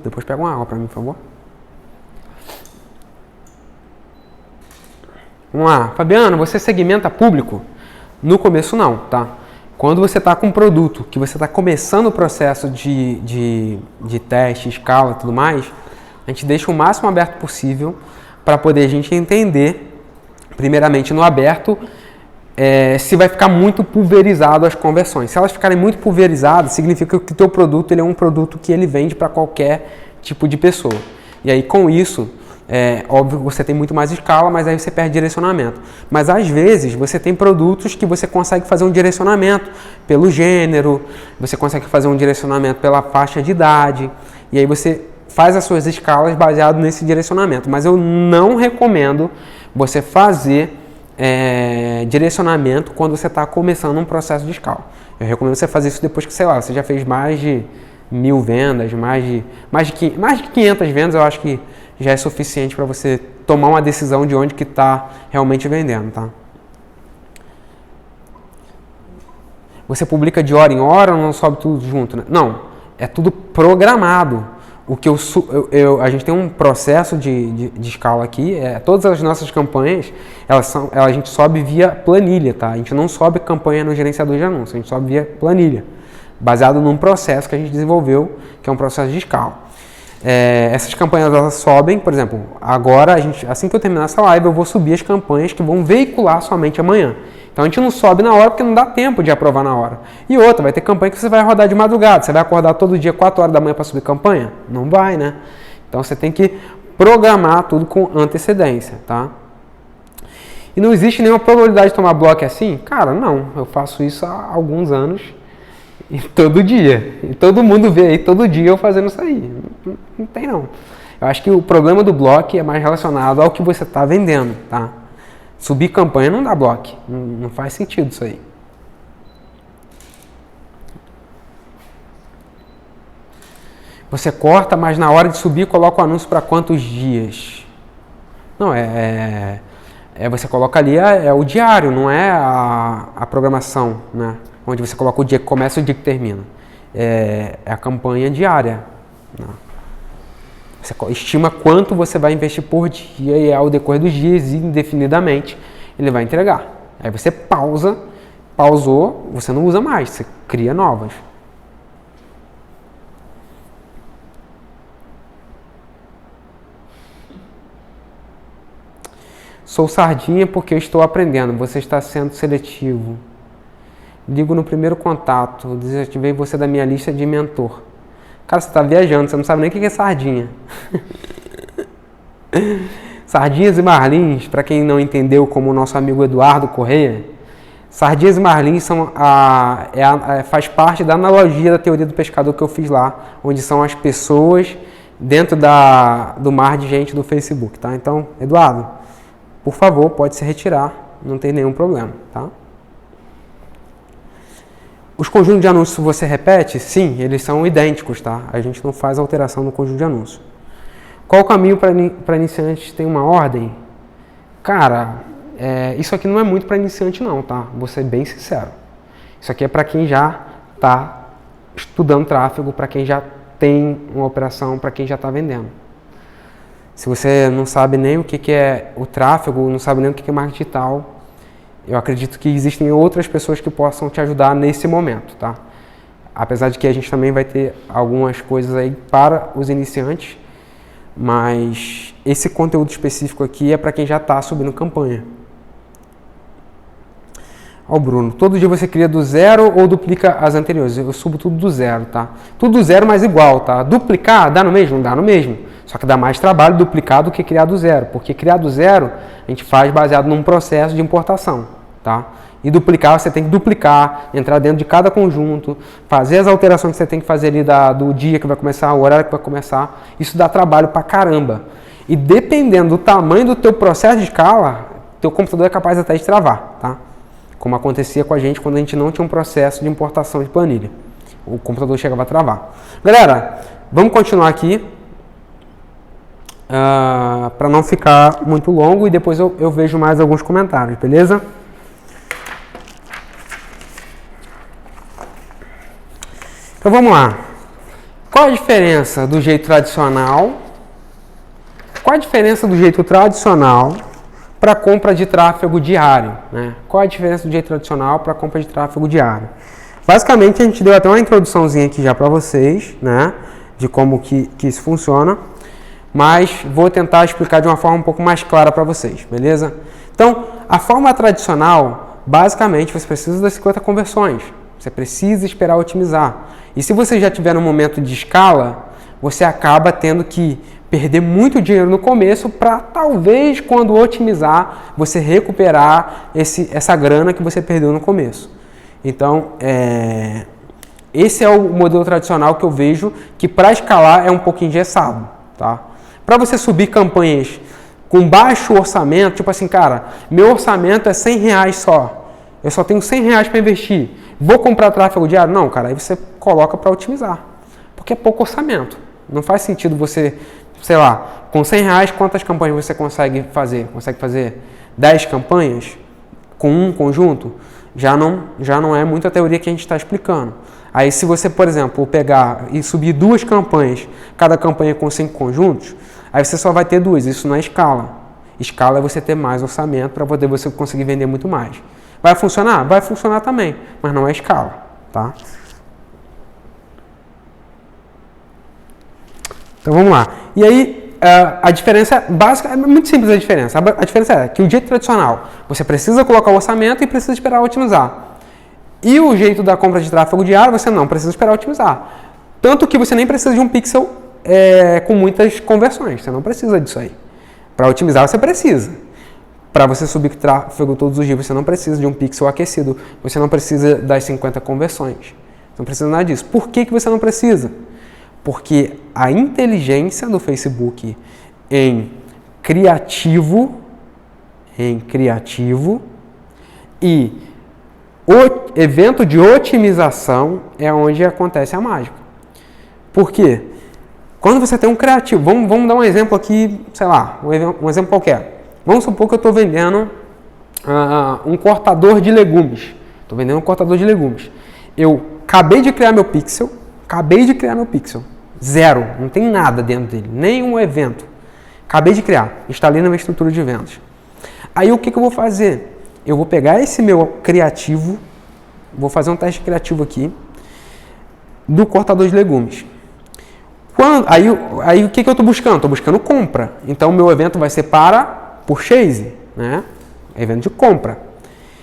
Depois pega uma água para mim, por favor. Vamos lá. Fabiano, você segmenta público? No começo não, tá? Quando você está com um produto, que você está começando o processo de teste, escala e tudo mais, a gente deixa o máximo aberto possível para poder a gente entender, primeiramente no aberto, se vai ficar muito pulverizado as conversões. Se elas ficarem muito pulverizadas, significa que o teu produto ele é um produto que ele vende para qualquer tipo de pessoa. E aí com isso, óbvio que você tem muito mais escala, mas aí você perde direcionamento. Mas às vezes você tem produtos que você consegue fazer um direcionamento pelo gênero, você consegue fazer um direcionamento pela faixa de idade, e aí você faz as suas escalas baseado nesse direcionamento. Mas eu não recomendo você fazer direcionamento quando você está começando um processo de escala. Eu recomendo você fazer isso depois que, sei lá, você já fez mais de 1000 vendas, mais de 500 vendas, eu acho que já é suficiente para você tomar uma decisão de onde que está realmente vendendo, tá? Você publica de hora em hora ou não sobe tudo junto, né? Não, é tudo programado. O que a gente tem um processo de escala aqui, todas as nossas campanhas, a gente sobe via planilha, tá? A gente não sobe campanha no gerenciador de anúncios, a gente sobe via planilha, baseado num processo que a gente desenvolveu, que é um processo de escala. Essas campanhas elas sobem, por exemplo, agora, assim que eu terminar essa live, eu vou subir as campanhas que vão veicular somente amanhã. Então a gente não sobe na hora porque não dá tempo de aprovar na hora. E outra, vai ter campanha que você vai rodar de madrugada. Você vai acordar todo dia 4 horas da manhã para subir campanha? Não vai, né? Então você tem que programar tudo com antecedência, tá? E não existe nenhuma probabilidade de tomar bloco assim? Cara, não. Eu faço isso há alguns anos e todo dia. E todo mundo vê aí todo dia eu fazendo isso aí. Não tem não. Eu acho que o problema do bloco é mais relacionado ao que você está vendendo, tá? Subir campanha não dá bloco, não faz sentido isso aí. Você corta, mas na hora de subir coloca o anúncio para quantos dias? Não, você coloca ali o diário, não é a programação, né? Onde você coloca o dia que começa e o dia que termina. É a campanha diária. Né? Você estima quanto você vai investir por dia e ao decorrer dos dias, indefinidamente, ele vai entregar. Aí você pausou, você não usa mais, você cria novas. Sou sardinha porque eu estou aprendendo, você está sendo seletivo. Ligo no primeiro contato, desativei você da minha lista de mentor. Cara, você está viajando, você não sabe nem o que é sardinha. Sardinhas e marlins, para quem não entendeu, como o nosso amigo Eduardo Correia, sardinhas e marlins faz parte da analogia da teoria do pescador que eu fiz lá, onde são as pessoas dentro do mar de gente do Facebook, tá? Então, Eduardo, por favor, pode se retirar, não tem nenhum problema, tá? Os conjuntos de anúncios você repete? Sim, eles são idênticos, tá? A gente não faz alteração no conjunto de anúncios. Qual o caminho para iniciantes? Tem uma ordem? Cara, isso aqui não é muito para iniciante não, tá? Vou ser bem sincero. Isso aqui é para quem já está estudando tráfego, para quem já tem uma operação, para quem já está vendendo. Se você não sabe nem o que é o tráfego, não sabe nem o que é marketing digital, eu acredito que existem outras pessoas que possam te ajudar nesse momento, tá? Apesar de que a gente também vai ter algumas coisas aí para os iniciantes, mas esse conteúdo específico aqui é para quem já está subindo campanha. Ó, Bruno, todo dia você cria do zero ou duplica as anteriores? Eu subo tudo do zero, tá? Tudo do zero, mas igual, tá? Duplicar, dá no mesmo? Dá no mesmo. Só que dá mais trabalho duplicar do que criar do zero, porque criar do zero a gente faz baseado num processo de importação. tá? E duplicar, você tem que duplicar, entrar dentro de cada conjunto, fazer as alterações que você tem que fazer ali do dia que vai começar, o horário que vai começar. Isso dá trabalho pra caramba. E dependendo do tamanho do teu processo de escala, teu computador é capaz até de travar, tá? Como acontecia com a gente quando a gente não tinha um processo de importação de planilha. O computador chegava a travar. Galera, vamos continuar aqui. Para não ficar muito longo e depois eu vejo mais alguns comentários, beleza? Então vamos lá. Qual a diferença do jeito tradicional? Qual a diferença do jeito tradicional para compra de tráfego diário, né? Qual a diferença do jeito tradicional para compra de tráfego diário? Basicamente a gente deu até uma introduçãozinha aqui já para vocês, né? De como que isso funciona, mas vou tentar explicar de uma forma um pouco mais clara para vocês, beleza? Então, a forma tradicional, basicamente você precisa das 50 conversões, você precisa esperar otimizar. E se você já tiver no momento de escala, você acaba tendo que perder muito dinheiro no começo para talvez quando otimizar você recuperar essa grana que você perdeu no começo. Então, esse é o modelo tradicional que eu vejo que para escalar é um pouco engessado, tá? Para você subir campanhas com baixo orçamento, tipo assim, cara, meu orçamento é R$100 só, eu só tenho R$100 para investir, vou comprar tráfego diário? Não, cara, aí você coloca para otimizar, porque é pouco orçamento. Não faz sentido você, sei lá, com R$100 quantas campanhas você consegue fazer? Consegue fazer 10 campanhas com um conjunto? Já não é muita teoria que a gente está explicando. Aí se você, por exemplo, pegar e subir 2 campanhas, cada campanha com 5 conjuntos, aí você só vai ter 2, isso não é escala. Escala é você ter mais orçamento para poder você conseguir vender muito mais. Vai funcionar? Vai funcionar também, mas não é escala, tá? Então vamos lá. E aí a diferença básica é muito simples a diferença. A diferença é que o jeito tradicional você precisa colocar o orçamento e precisa esperar otimizar. E o jeito da compra de tráfego diário você não precisa esperar otimizar. Tanto que você nem precisa de um pixel com muitas conversões. Você não precisa disso aí. Para otimizar você precisa. Para você subir tráfego todos os dias você não precisa de um pixel aquecido. Você não precisa das 50 conversões. Você não precisa nada disso. Por que você não precisa? Porque a inteligência do Facebook em criativo e o evento de otimização é onde acontece a mágica. Por quê? Quando você tem um criativo, vamos dar um exemplo aqui, sei lá, um exemplo qualquer. Vamos supor que eu estou vendendo um cortador de legumes. Estou vendendo um cortador de legumes. Eu acabei de criar meu pixel. Zero. Não tem nada dentro dele. Nenhum evento. Acabei de criar. Instalei na minha estrutura de vendas. Aí o que eu vou fazer? Eu vou pegar esse meu criativo. Vou fazer um teste criativo aqui. Do cortador de legumes. Aí o que eu estou buscando? Estou buscando compra. Então o meu evento vai ser para purchase, né? Evento de compra.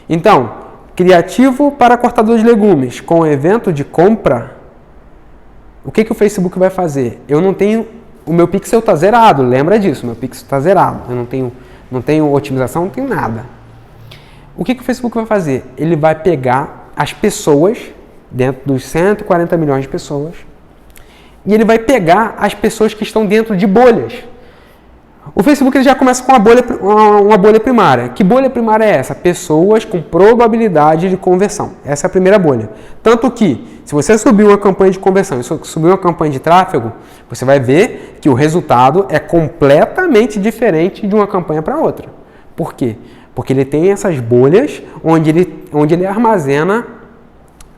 Então, criativo para cortador de legumes com evento de compra. O que o Facebook vai fazer? Eu não tenho... O meu pixel está zerado, lembra disso, meu pixel está zerado. Eu não tenho otimização, não tenho nada. O que o Facebook vai fazer? Ele vai pegar as pessoas, dentro dos 140 milhões de pessoas, e ele vai pegar as pessoas que estão dentro de bolhas. O Facebook ele já começa com uma bolha primária. Que bolha primária é essa? Pessoas com probabilidade de conversão. Essa é a primeira bolha. Tanto que, se você subir uma campanha de conversão e subir uma campanha de tráfego, você vai ver que o resultado é completamente diferente de uma campanha para outra. Por quê? Porque ele tem essas bolhas onde ele armazena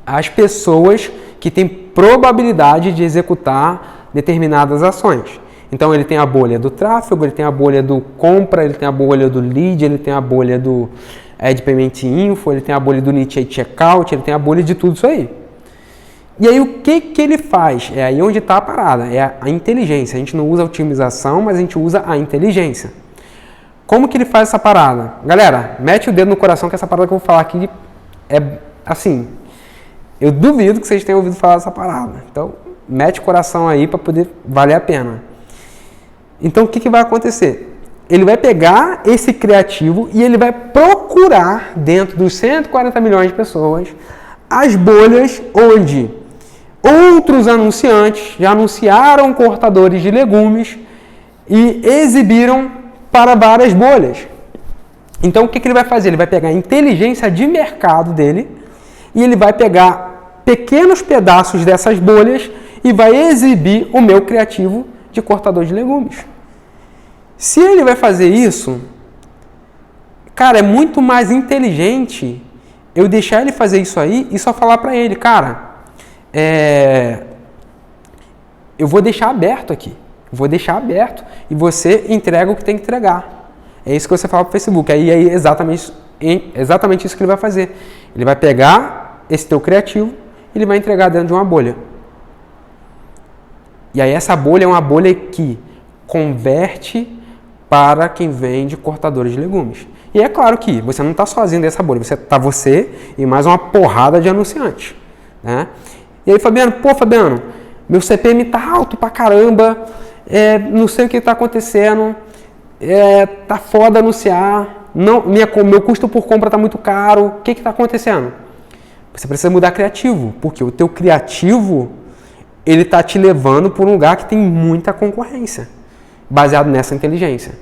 as pessoas que têm probabilidade de executar determinadas ações. Então ele tem a bolha do tráfego, ele tem a bolha do compra, ele tem a bolha do lead, ele tem a bolha do Ad Payment Info, ele tem a bolha do Initiate Checkout, ele tem a bolha de tudo isso aí. E aí o que ele faz? É aí onde está a parada, é a inteligência. A gente não usa a otimização, mas a gente usa a inteligência. Como que ele faz essa parada? Galera, mete o dedo no coração que essa parada que eu vou falar aqui é assim, eu duvido que vocês tenham ouvido falar dessa parada. Então, mete o coração aí para poder valer a pena. Então, o que vai acontecer? ele vai pegar esse criativo e ele vai procurar dentro dos 140 milhões de pessoas as bolhas onde outros anunciantes já anunciaram cortadores de legumes e exibiram para várias bolhas. Então o que ele vai fazer? Ele vai pegar a inteligência de mercado dele e ele vai pegar pequenos pedaços dessas bolhas e vai exibir o meu criativo de cortador de legumes. Se ele vai fazer isso, cara, é muito mais inteligente eu deixar ele fazer isso aí e só falar para ele, cara, eu vou deixar aberto aqui, vou deixar aberto e você entrega o que tem que entregar. É isso que você fala para o Facebook, aí é exatamente isso que ele vai fazer. Ele vai pegar esse teu criativo e ele vai entregar dentro de uma bolha. E aí essa bolha é uma bolha que converte para quem vende cortadores de legumes. E é claro que você não está sozinho dessa bolha, você e mais uma porrada de anunciantes. Né? E aí, Fabiano, meu CPM está alto pra caramba, não sei o que está acontecendo, tá foda anunciar, meu custo por compra está muito caro, o que está acontecendo? Você precisa mudar criativo, porque o teu criativo ele está te levando para um lugar que tem muita concorrência, baseado nessa inteligência.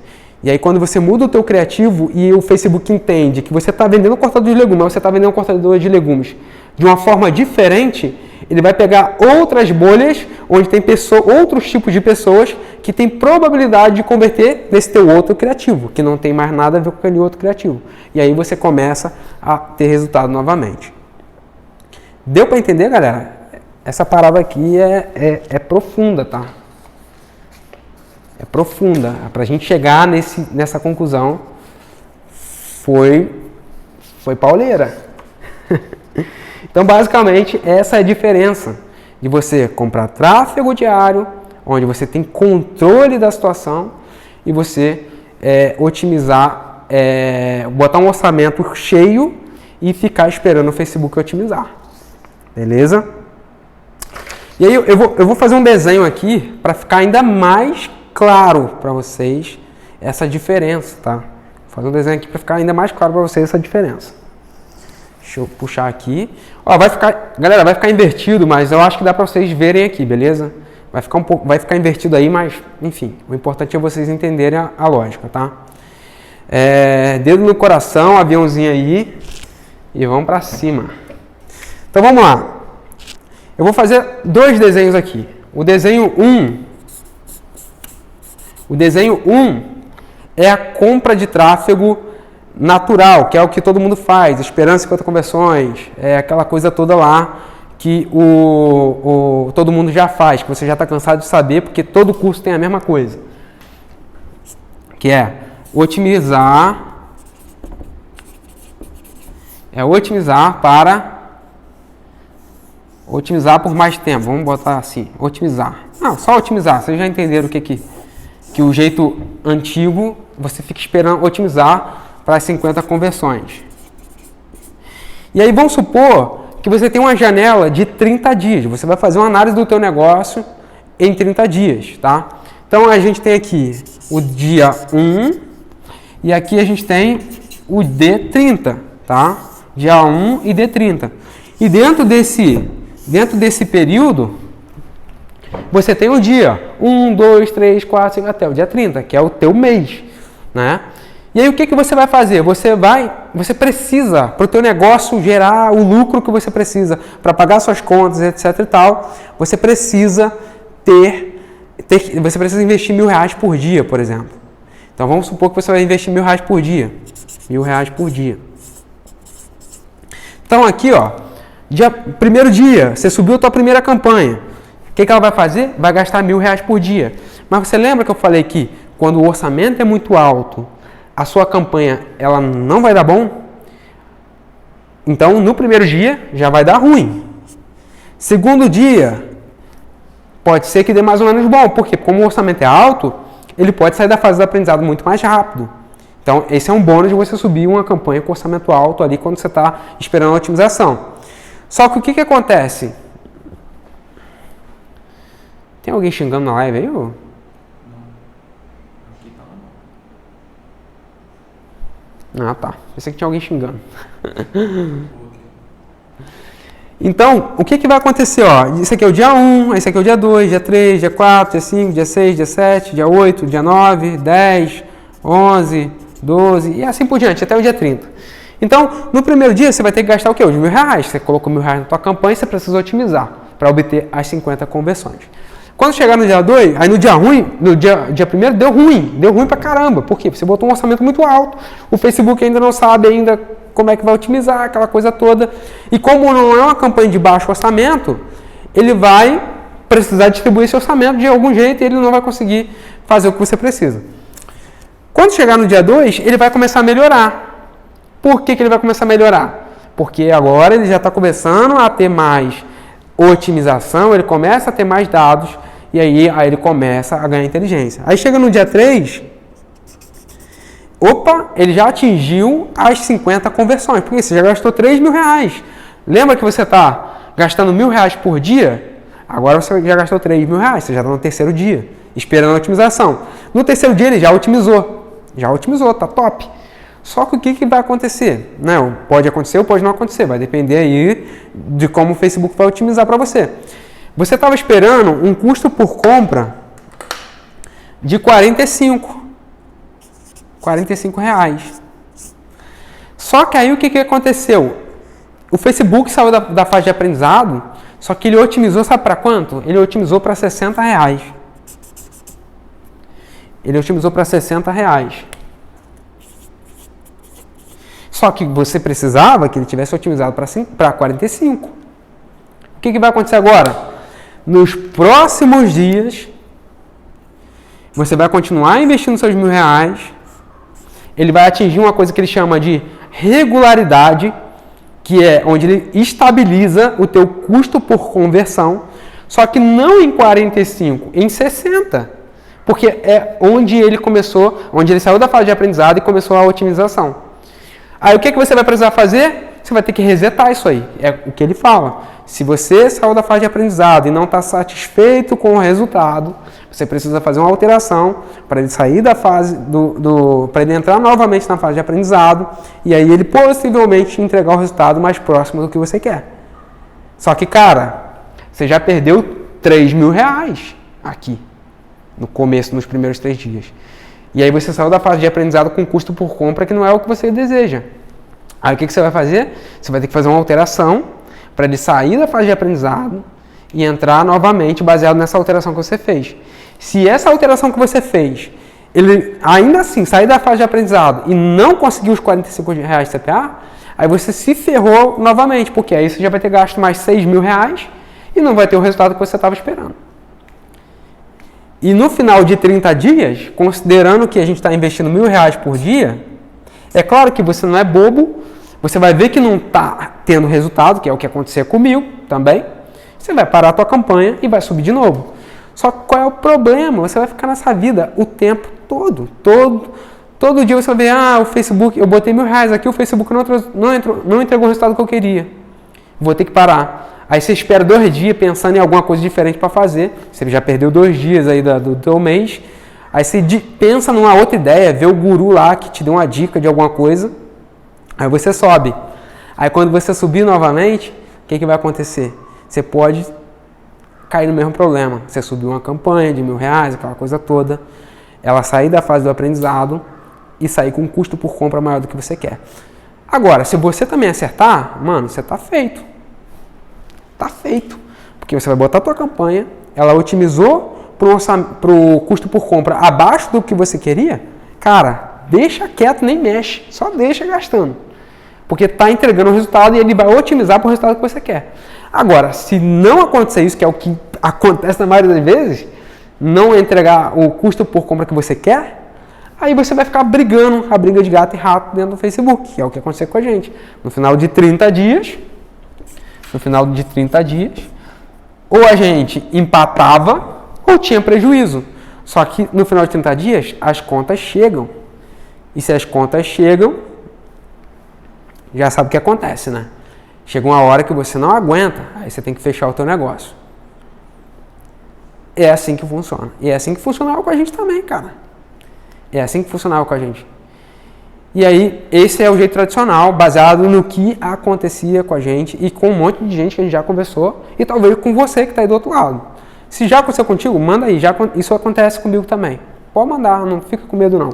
E aí quando você muda o teu criativo e o Facebook entende que você está vendendo um cortador de legumes, mas você está vendendo um cortador de legumes de uma forma diferente, ele vai pegar outras bolhas onde tem outros tipos de pessoas que têm probabilidade de converter nesse teu outro criativo, que não tem mais nada a ver com aquele outro criativo. E aí você começa a ter resultado novamente. Deu para entender, galera? Essa parada aqui é profunda, tá? É profunda. Para a gente chegar nessa conclusão, foi pauleira. Então, basicamente, essa é a diferença de você comprar tráfego diário, onde você tem controle da situação, e você otimizar, botar um orçamento cheio e ficar esperando o Facebook otimizar. Beleza? E aí eu vou fazer um desenho aqui para ficar ainda mais claro para vocês essa diferença, tá? Vou fazer um desenho aqui para ficar ainda mais claro para vocês essa diferença. Deixa eu puxar aqui. Ó, galera, vai ficar invertido, mas eu acho que dá para vocês verem aqui, beleza? Vai ficar invertido aí, mas enfim, o importante é vocês entenderem a lógica, tá? Dedo no coração, aviãozinho aí e vamos para cima. Então vamos lá. Eu vou fazer dois desenhos aqui. O desenho 1 é a compra de tráfego natural, que é o que todo mundo faz, esperando 50 conversões, aquela coisa toda lá que todo mundo já faz, que você já está cansado de saber, porque todo curso tem a mesma coisa, que é otimizar por mais tempo, vamos botar assim, otimizar. Não, só otimizar, vocês já entenderam que o jeito antigo, você fica esperando otimizar para as 50 conversões. E aí vamos supor que você tem uma janela de 30 dias, você vai fazer uma análise do teu negócio em 30 dias, tá? Então a gente tem aqui o dia 1 e aqui a gente tem o D30, tá? Dia 1 e D30. E dentro desse período, você tem o dia 1, 2, 3, 4, 5, até o dia 30, que é o teu mês, né? E aí o que você vai fazer? Você precisa, para o teu negócio gerar o lucro que você precisa, para pagar suas contas, etc e tal, você precisa você precisa investir R$1.000 por dia, por exemplo. Então vamos supor que você vai investir R$1.000 por dia. R$1.000 por dia. Então aqui, ó, primeiro dia, você subiu a tua primeira campanha. O que ela vai fazer? Vai gastar R$1.000 por dia. Mas você lembra que eu falei que quando o orçamento é muito alto, a sua campanha ela não vai dar bom? Então, no primeiro dia, já vai dar ruim. Segundo dia, pode ser que dê mais ou menos bom. Por quê? Como o orçamento é alto, ele pode sair da fase do aprendizado muito mais rápido. Então, esse é um bônus de você subir uma campanha com orçamento alto ali quando você está esperando a otimização. Só que o que acontece? Tem alguém xingando na live aí? Ou? Ah, tá. Pensei que tinha alguém xingando. Então, o que vai acontecer? Ó? Isso aqui é o dia 1, esse aqui é o dia 2, dia 3, dia 4, dia 5, dia 6, dia 7, dia 8, dia 9, 10, 11, 12 e assim por diante, até o dia 30. Então, no primeiro dia, você vai ter que gastar o quê? Os R$1.000. Você colocou R$1.000 na tua campanha e você precisa otimizar para obter as 50 conversões. Quando chegar no dia 2, aí no dia ruim, no dia 1º deu ruim pra caramba. Por quê? Você botou um orçamento muito alto, o Facebook ainda não sabe ainda como é que vai otimizar, aquela coisa toda. E como não é uma campanha de baixo orçamento, ele vai precisar distribuir esse orçamento de algum jeito e ele não vai conseguir fazer o que você precisa. Quando chegar no dia 2, ele vai começar a melhorar. Por que ele vai começar a melhorar? Porque agora ele já está começando a ter mais otimização, ele começa a ter mais dados e aí ele começa a ganhar inteligência. Aí chega no dia 3, opa, ele já atingiu as 50 conversões, porque você já gastou R$3.000. Lembra que você está gastando R$1.000 por dia? Agora você já gastou R$3.000, você já está no terceiro dia, esperando a otimização. No terceiro dia ele já otimizou, tá top. Só que o que vai acontecer? Não, pode acontecer ou pode não acontecer, vai depender aí de como o Facebook vai otimizar para você. Você estava esperando um custo por compra de R$45. Só que aí o que aconteceu? O Facebook saiu da fase de aprendizado, só que ele otimizou, sabe para quanto? Ele otimizou para R$60. Ele otimizou para R$60. Só que você precisava que ele tivesse otimizado para 45. O que vai acontecer agora? Nos próximos dias, você vai continuar investindo seus R$1.000. Ele vai atingir uma coisa que ele chama de regularidade, que é onde ele estabiliza o teu custo por conversão, só que não em 45, em 60. Porque é onde ele começou, onde ele saiu da fase de aprendizado e começou a otimização. Aí o que você vai precisar fazer? Você vai ter que resetar isso aí. É o que ele fala. Se você saiu da fase de aprendizado e não está satisfeito com o resultado, você precisa fazer uma alteração para ele sair da fase para ele entrar novamente na fase de aprendizado e aí ele possivelmente entregar o resultado mais próximo do que você quer. Só que, cara, você já perdeu R$3.000 aqui no começo, nos primeiros 3 dias. E aí você saiu da fase de aprendizado com custo por compra que não é o que você deseja. Aí o que você vai fazer? Você vai ter que fazer uma alteração para ele sair da fase de aprendizado e entrar novamente baseado nessa alteração que você fez. Se essa alteração que você fez, ele ainda assim sair da fase de aprendizado e não conseguir os R$45 de CPA, aí você se ferrou novamente, porque aí você já vai ter gasto mais R$6.000 e não vai ter o resultado que você estava esperando. E no final de 30 dias, considerando que a gente está investindo R$1.000 por dia, é claro que você não é bobo, você vai ver que não está tendo resultado, que é o que acontecer comigo também, você vai parar a tua campanha e vai subir de novo. Só que qual é o problema? Você vai ficar nessa vida o tempo todo. Todo dia você vai ver, o Facebook, eu botei R$1.000 aqui, o Facebook não entregou o resultado que eu queria. Vou ter que parar. Aí você espera 2 dias pensando em alguma coisa diferente para fazer. Você já perdeu 2 dias aí do teu mês. Aí você pensa numa outra ideia, vê o guru lá que te deu uma dica de alguma coisa. Aí você sobe. Aí quando você subir novamente, o que vai acontecer? Você pode cair no mesmo problema. Você subiu uma campanha de R$1.000, aquela coisa toda. Ela sair da fase do aprendizado e sair com um custo por compra maior do que você quer. Agora, se você também acertar, mano, você tá feito. Tá feito. Porque você vai botar a tua campanha, ela otimizou pro custo por compra abaixo do que você queria, cara, deixa quieto, nem mexe, só deixa gastando. Porque está entregando o resultado e ele vai otimizar para o resultado que você quer. Agora, se não acontecer isso, que é o que acontece na maioria das vezes, não entregar o custo por compra que você quer, aí você vai ficar brigando a briga de gato e rato dentro do Facebook, que é o que aconteceu com a gente. No final de 30 dias, ou a gente empatava ou tinha prejuízo. Só que no final de 30 dias, as contas chegam. E se as contas chegam, já sabe o que acontece, né? Chega uma hora que você não aguenta, aí você tem que fechar o teu negócio. É assim que funciona. E é assim que funcionava com a gente também, cara. É assim que funcionava com a gente. E aí, esse é o jeito tradicional, baseado no que acontecia com a gente e com um monte de gente que a gente já conversou e talvez com você que está aí do outro lado. Se já aconteceu contigo, manda aí. Isso acontece comigo também. Pode mandar, não fica com medo não.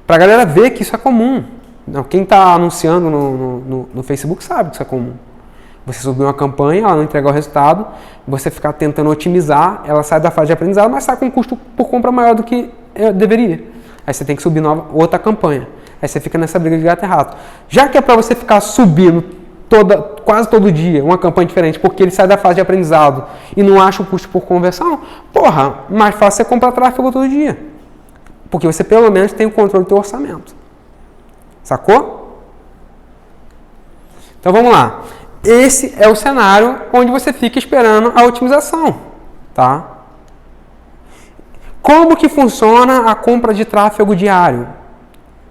Para a galera ver que isso é comum. Não, quem está anunciando no Facebook sabe que isso é comum. Você subir uma campanha, ela não entregar o resultado, você ficar tentando otimizar, ela sai da fase de aprendizado, mas sai com um custo por compra maior do que deveria. Aí você tem que subir outra campanha. Aí você fica nessa briga de gato e rato. Já que é para você ficar subindo quase todo dia uma campanha diferente, porque ele sai da fase de aprendizado e não acha o custo por conversão, porra, mais fácil você comprar tráfego todo dia. Porque você pelo menos tem o controle do teu orçamento. Sacou? Então vamos lá. Esse é o cenário onde você fica esperando a otimização, tá? Como que funciona a compra de tráfego diário?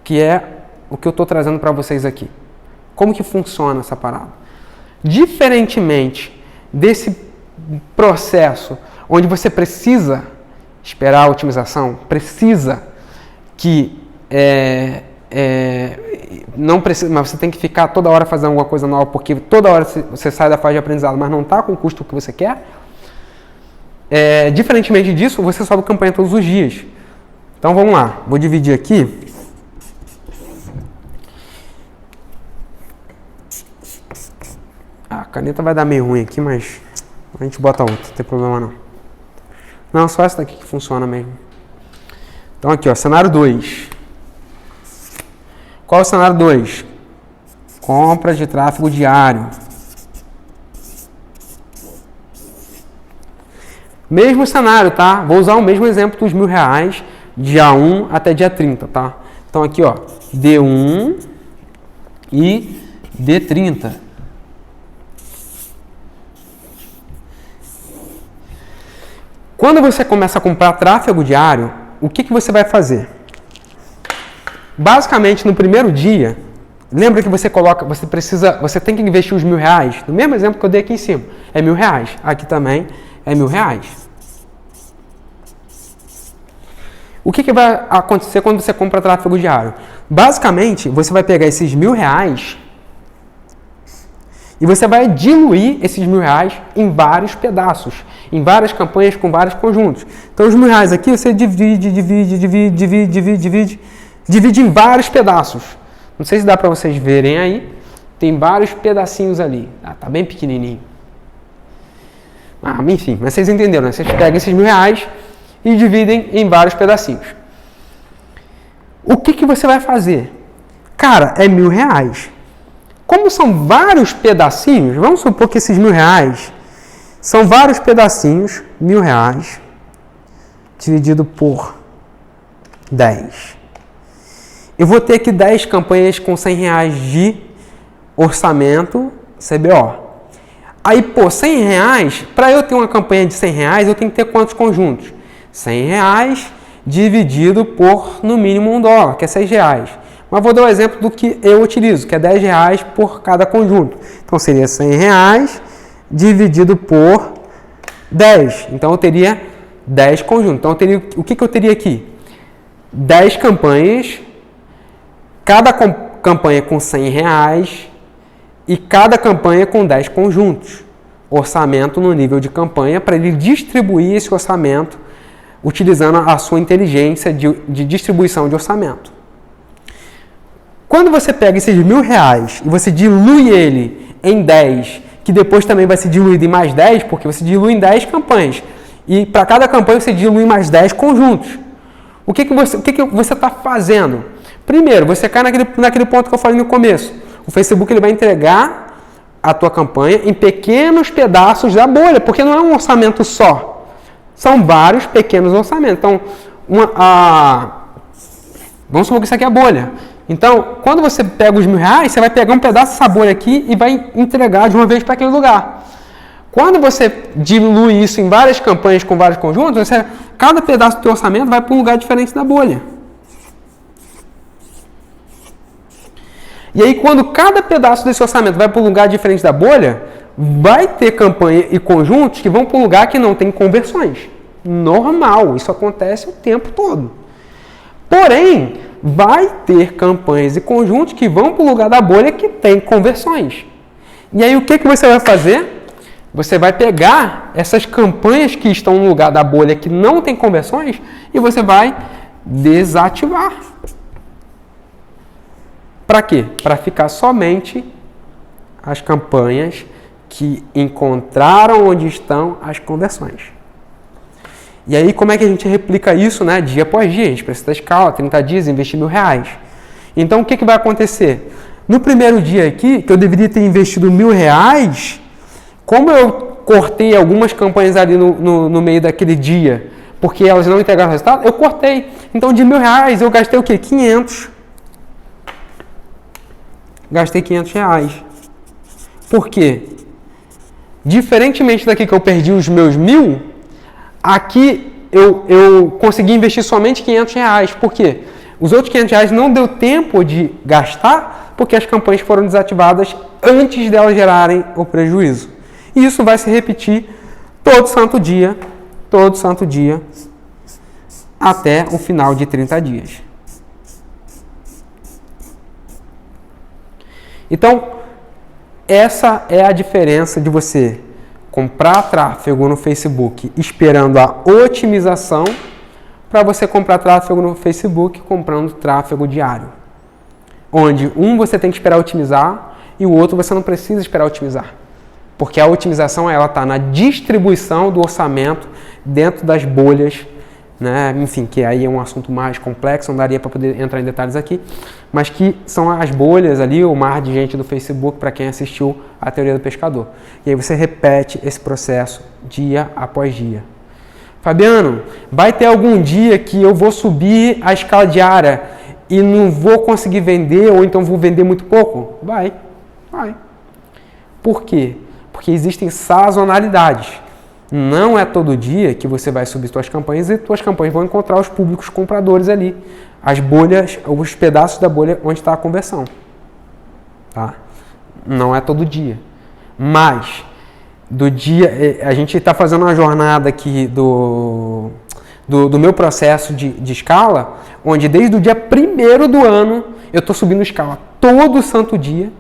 Que é o que eu estou trazendo para vocês aqui. Como que funciona essa parada? Diferentemente desse processo onde você precisa esperar a otimização, precisa que não precisa, mas você tem que ficar toda hora fazendo alguma coisa nova, porque toda hora você sai da fase de aprendizado, mas não está com o custo que você quer. Diferentemente disso, você sobe campanha todos os dias. Então vamos lá, vou dividir aqui. A caneta vai dar meio ruim aqui, mas a gente bota outra, não tem problema não. Não, só essa daqui que funciona mesmo. Então aqui, ó, cenário 2. Qual é o cenário 2? Compra de tráfego diário. Mesmo cenário, tá? Vou usar o mesmo exemplo dos R$1.000, dia 1 até dia 30, tá? Então aqui, ó, D1 e D30. Quando você começa a comprar tráfego diário, o que você vai fazer? Basicamente, no primeiro dia, lembra que você tem que investir os R$1.000? No mesmo exemplo que eu dei aqui em cima, é R$1.000. Aqui também é R$1.000. O que vai acontecer quando você compra tráfego diário? Basicamente, você vai pegar esses R$1.000 e você vai diluir esses R$1.000 em vários pedaços, em várias campanhas com vários conjuntos. Então, os R$1.000 aqui você divide em vários pedaços. Não sei se dá para vocês verem aí. Tem vários pedacinhos ali. Tá bem pequenininho. Enfim, mas vocês entenderam, né? Vocês pegam esses R$1.000 e dividem em vários pedacinhos. O que você vai fazer? Cara, é R$1.000. Como são vários pedacinhos, vamos supor que esses R$1.000 são vários pedacinhos, R$1.000 dividido por 10. Eu vou ter aqui 10 campanhas com R$100 de orçamento CBO. Aí, pô, R$100, para eu ter uma campanha de R$100, eu tenho que ter quantos conjuntos? R$100 dividido por, no mínimo, $1, que é R$6. Mas vou dar o exemplo do que eu utilizo, que é R$10 por cada conjunto. Então, seria R$100 dividido por 10. Então, eu teria 10 conjuntos. Então, o que eu teria aqui? 10 campanhas, cada campanha com R$100 e cada campanha com 10 conjuntos. Orçamento no nível de campanha para ele distribuir esse orçamento utilizando a sua inteligência de distribuição de orçamento. Quando você pega esses R$1.000 e você dilui ele em 10, que depois também vai ser diluído em mais 10, porque você dilui em 10 campanhas. E para cada campanha você dilui mais 10 conjuntos. O que você está fazendo? Primeiro, você cai naquele ponto que eu falei no começo. O Facebook ele vai entregar a tua campanha em pequenos pedaços da bolha, porque não é um orçamento só. São vários pequenos orçamentos. Então, vamos supor que isso aqui é a bolha. Então, quando você pega os R$1.000, você vai pegar um pedaço dessa bolha aqui e vai entregar de uma vez para aquele lugar. Quando você dilui isso em várias campanhas com vários conjuntos, cada pedaço do teu orçamento vai para um lugar diferente da bolha. E aí, quando cada pedaço desse orçamento vai para um lugar diferente da bolha, vai ter campanha e conjuntos que vão para um lugar que não tem conversões. Normal, isso acontece o tempo todo. Porém, vai ter campanhas e conjuntos que vão para o lugar da bolha que tem conversões. E aí o que você vai fazer? Você vai pegar essas campanhas que estão no lugar da bolha que não tem conversões e você vai desativar. Para quê? Para ficar somente as campanhas que encontraram onde estão as conversões. E aí, como é que a gente replica isso, né? Dia após dia, a gente precisa da escala, 30 dias, investir R$1.000. Então, o que vai acontecer? No primeiro dia aqui, que eu deveria ter investido R$1.000, como eu cortei algumas campanhas ali no meio daquele dia, porque elas não entregaram resultado, eu cortei. Então, de R$1.000, eu gastei o quê? 500. Gastei R$500. Por quê? Diferentemente daqui que eu perdi os meus 1.000, aqui eu consegui investir somente R$500. Por quê? Os outros R$500 não deu tempo de gastar, porque as campanhas foram desativadas antes delas gerarem o prejuízo. E isso vai se repetir todo santo dia, até o final de 30 dias. Então, essa é a diferença de você comprar tráfego no Facebook esperando a otimização para você comprar tráfego no Facebook comprando tráfego diário. Onde um você tem que esperar otimizar e o outro você não precisa esperar otimizar. Porque a otimização ela está na distribuição do orçamento dentro das bolhas, né? Enfim, que aí é um assunto mais complexo, não daria para poder entrar em detalhes aqui, mas que são as bolhas ali, o mar de gente do Facebook, para quem assistiu a Teoria do Pescador. E aí você repete esse processo dia após dia. Fabiano, vai ter algum dia que eu vou subir a escala diária e não vou conseguir vender, ou então vou vender muito pouco? Vai. Por quê? Porque existem sazonalidades. Não é todo dia que você vai subir suas campanhas e suas campanhas vão encontrar os públicos compradores ali. As bolhas, os pedaços da bolha onde está a conversão. Tá? Não é todo dia. Mas, do dia, a gente está fazendo uma jornada aqui do meu processo de escala, onde desde o dia 1º do ano, eu estou subindo escala todo santo dia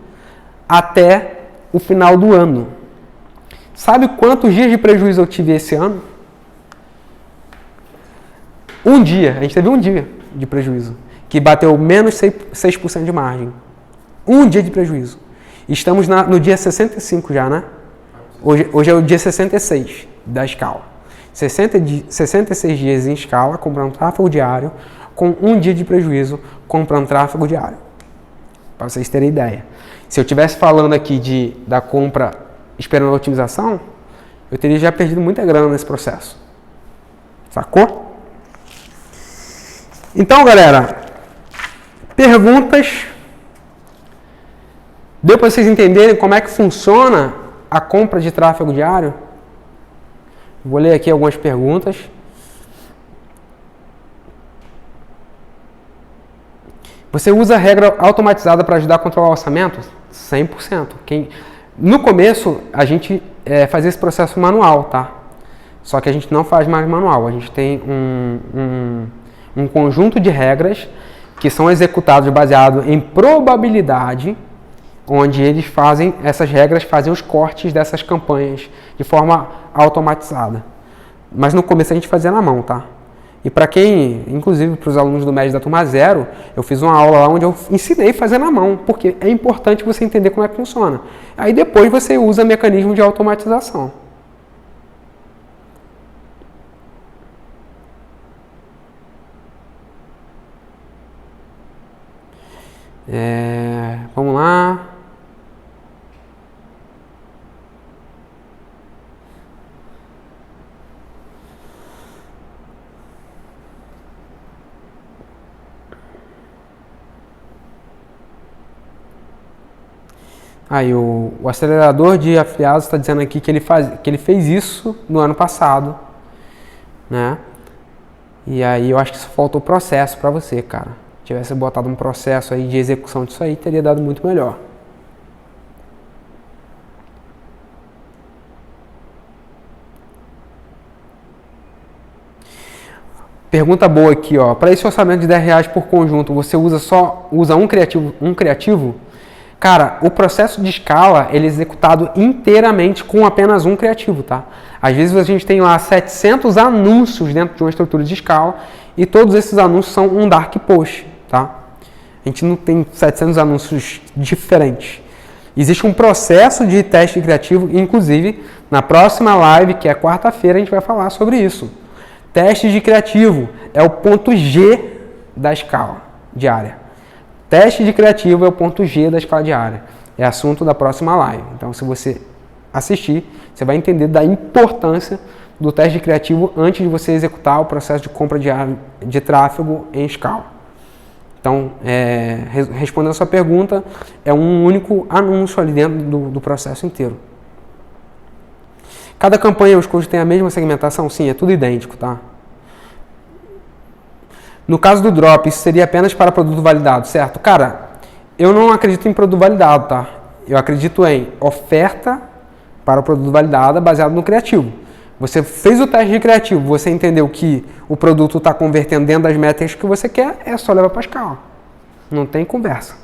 até o final do ano. Sabe quantos dias de prejuízo eu tive esse ano? Um dia. A gente teve um dia de prejuízo, que bateu menos 6% de margem. Um dia de prejuízo. Estamos no dia 65 já, né? Hoje é o dia 66 da escala. 66 dias em escala, comprando tráfego diário, com um dia de prejuízo, comprando tráfego diário. Para vocês terem ideia. Se eu estivesse falando aqui da compra esperando a otimização, eu teria já perdido muita grana nesse processo. Sacou? Então, galera, perguntas. Deu para vocês entenderem como é que funciona a compra de tráfego diário? Vou ler aqui algumas perguntas. Você usa a regra automatizada para ajudar a controlar o orçamento? 100%. No começo, a gente fazia esse processo manual, tá? Só que a gente não faz mais manual. A gente tem um conjunto de regras que são executados baseado em probabilidade, onde eles essas regras fazem os cortes dessas campanhas de forma automatizada. Mas no começo a gente fazia na mão, tá? E para quem, inclusive para os alunos do MED da turma 0, eu fiz uma aula lá onde eu ensinei a fazer na mão, porque é importante você entender como é que funciona. Aí depois você usa mecanismo de automatização. Vamos lá. Aí o acelerador de afiliados está dizendo aqui que ele fez isso no ano passado, né? E aí eu acho que só faltou o processo para você, cara. Se tivesse botado um processo aí de execução disso aí, teria dado muito melhor. Pergunta boa aqui, ó. Para esse orçamento de R$10 por conjunto, você usa um criativo? Cara, o processo de escala ele é executado inteiramente com apenas um criativo, tá? Às vezes a gente tem lá 700 anúncios dentro de uma estrutura de escala e todos esses anúncios são um dark post, tá? A gente não tem 700 anúncios diferentes. Existe um processo de teste criativo, inclusive na próxima live, que é quarta-feira, a gente vai falar sobre isso. Teste de criativo é o ponto G da escala diária. Teste de criativo é o ponto G da escala diária. É assunto da próxima live. Então, se você assistir, você vai entender da importância do teste de criativo antes de você executar o processo de compra diária de tráfego em escala. Então, respondendo a sua pergunta, é um único anúncio ali dentro do processo inteiro. Cada campanha, os custos têm a mesma segmentação? Sim, é tudo idêntico, tá? No caso do drop, isso seria apenas para produto validado, certo? Cara, eu não acredito em produto validado, tá? Eu acredito em oferta para o produto validado baseado no criativo. Você fez o teste de criativo, você entendeu que o produto está convertendo dentro das métricas que você quer, é só levar para a escala. Não tem conversa.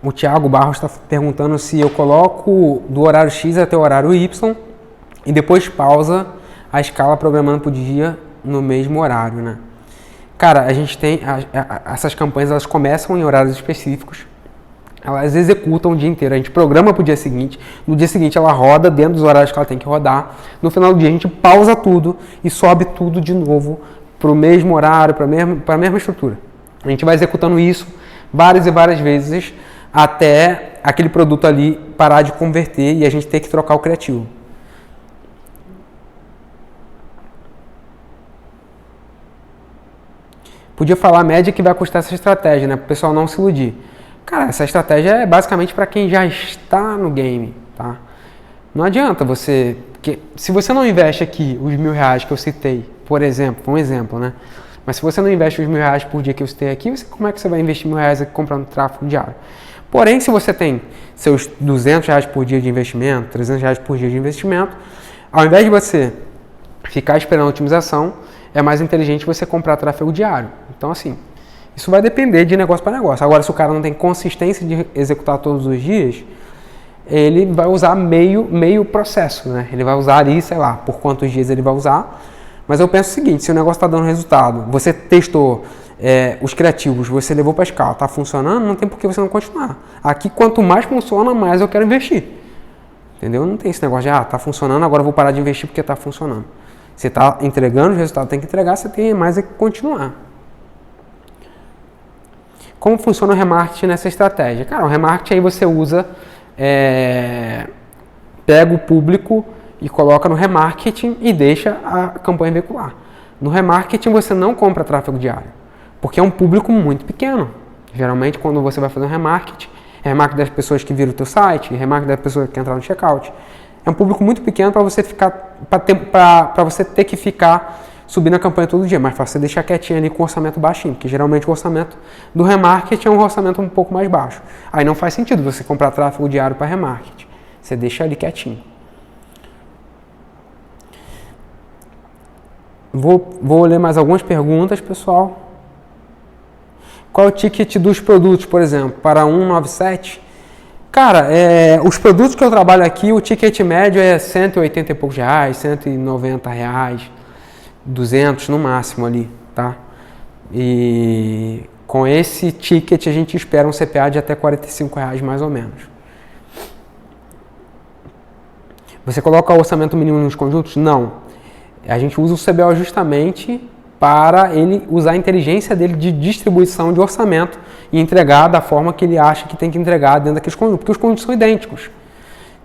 O Thiago Barros está perguntando se eu coloco do horário X até o horário Y e depois pausa a escala programando para o dia no mesmo horário, né? Cara, a gente tem essas campanhas, elas começam em horários específicos, elas executam o dia inteiro, a gente programa para o dia seguinte, no dia seguinte ela roda dentro dos horários que ela tem que rodar, no final do dia a gente pausa tudo e sobe tudo de novo para o mesmo horário, para a mesma estrutura. A gente vai executando isso várias e várias vezes até aquele produto ali parar de converter e a gente ter que trocar o criativo. Podia falar a média que vai custar essa estratégia, né? Para o pessoal não se iludir. Cara, essa estratégia é basicamente para quem já está no game, tá? Não adianta você... Porque se você não investe aqui os R$1.000 que eu citei, por exemplo, um exemplo, né? Mas se você não investe os R$1.000 por dia que eu citei aqui, como é que você vai investir R$1.000 aqui comprando tráfego diário? Porém, se você tem seus R$200 por dia de investimento, R$300 por dia de investimento, ao invés de você ficar esperando a otimização, é mais inteligente você comprar tráfego diário. Então, assim, isso vai depender de negócio para negócio. Agora, se o cara não tem consistência de executar todos os dias, ele vai usar meio processo, né? Ele vai usar ali, sei lá, por quantos dias ele vai usar. Mas eu penso o seguinte, se o negócio está dando resultado, você testou os criativos, você levou para a escala, está funcionando, não tem por que você não continuar. Aqui, quanto mais funciona, mais eu quero investir. Entendeu? Não tem esse negócio de, está funcionando, agora eu vou parar de investir porque está funcionando. Você está entregando, os resultados tem que entregar, você tem mais é que continuar. Como funciona o remarketing nessa estratégia? Cara, o remarketing aí você usa, pega o público e coloca no remarketing e deixa a campanha veicular. No remarketing você não compra tráfego diário, porque é um público muito pequeno. Geralmente quando você vai fazer um remarketing das pessoas que viram o teu site, remarketing das pessoas que entraram no checkout. É um público muito pequeno para você você ter que ficar subindo a campanha todo dia, mas fácil você deixar quietinho ali com o orçamento baixinho, porque geralmente o orçamento do remarketing é um orçamento um pouco mais baixo. Aí não faz sentido você comprar tráfego diário para remarketing. Você deixa ali quietinho. Vou ler mais algumas perguntas, pessoal. Qual é o ticket dos produtos, por exemplo, para 197? Cara, os produtos que eu trabalho aqui, o ticket médio é 180 e poucos reais, 190 reais, 200 no máximo ali, tá? E com esse ticket a gente espera um CPA de até 45 reais mais ou menos. Você coloca o orçamento mínimo nos conjuntos? Não. A gente usa o CBO justamente para ele usar a inteligência dele de distribuição de orçamento e entregar da forma que ele acha que tem que entregar dentro daqueles conjuntos, porque os conjuntos são idênticos.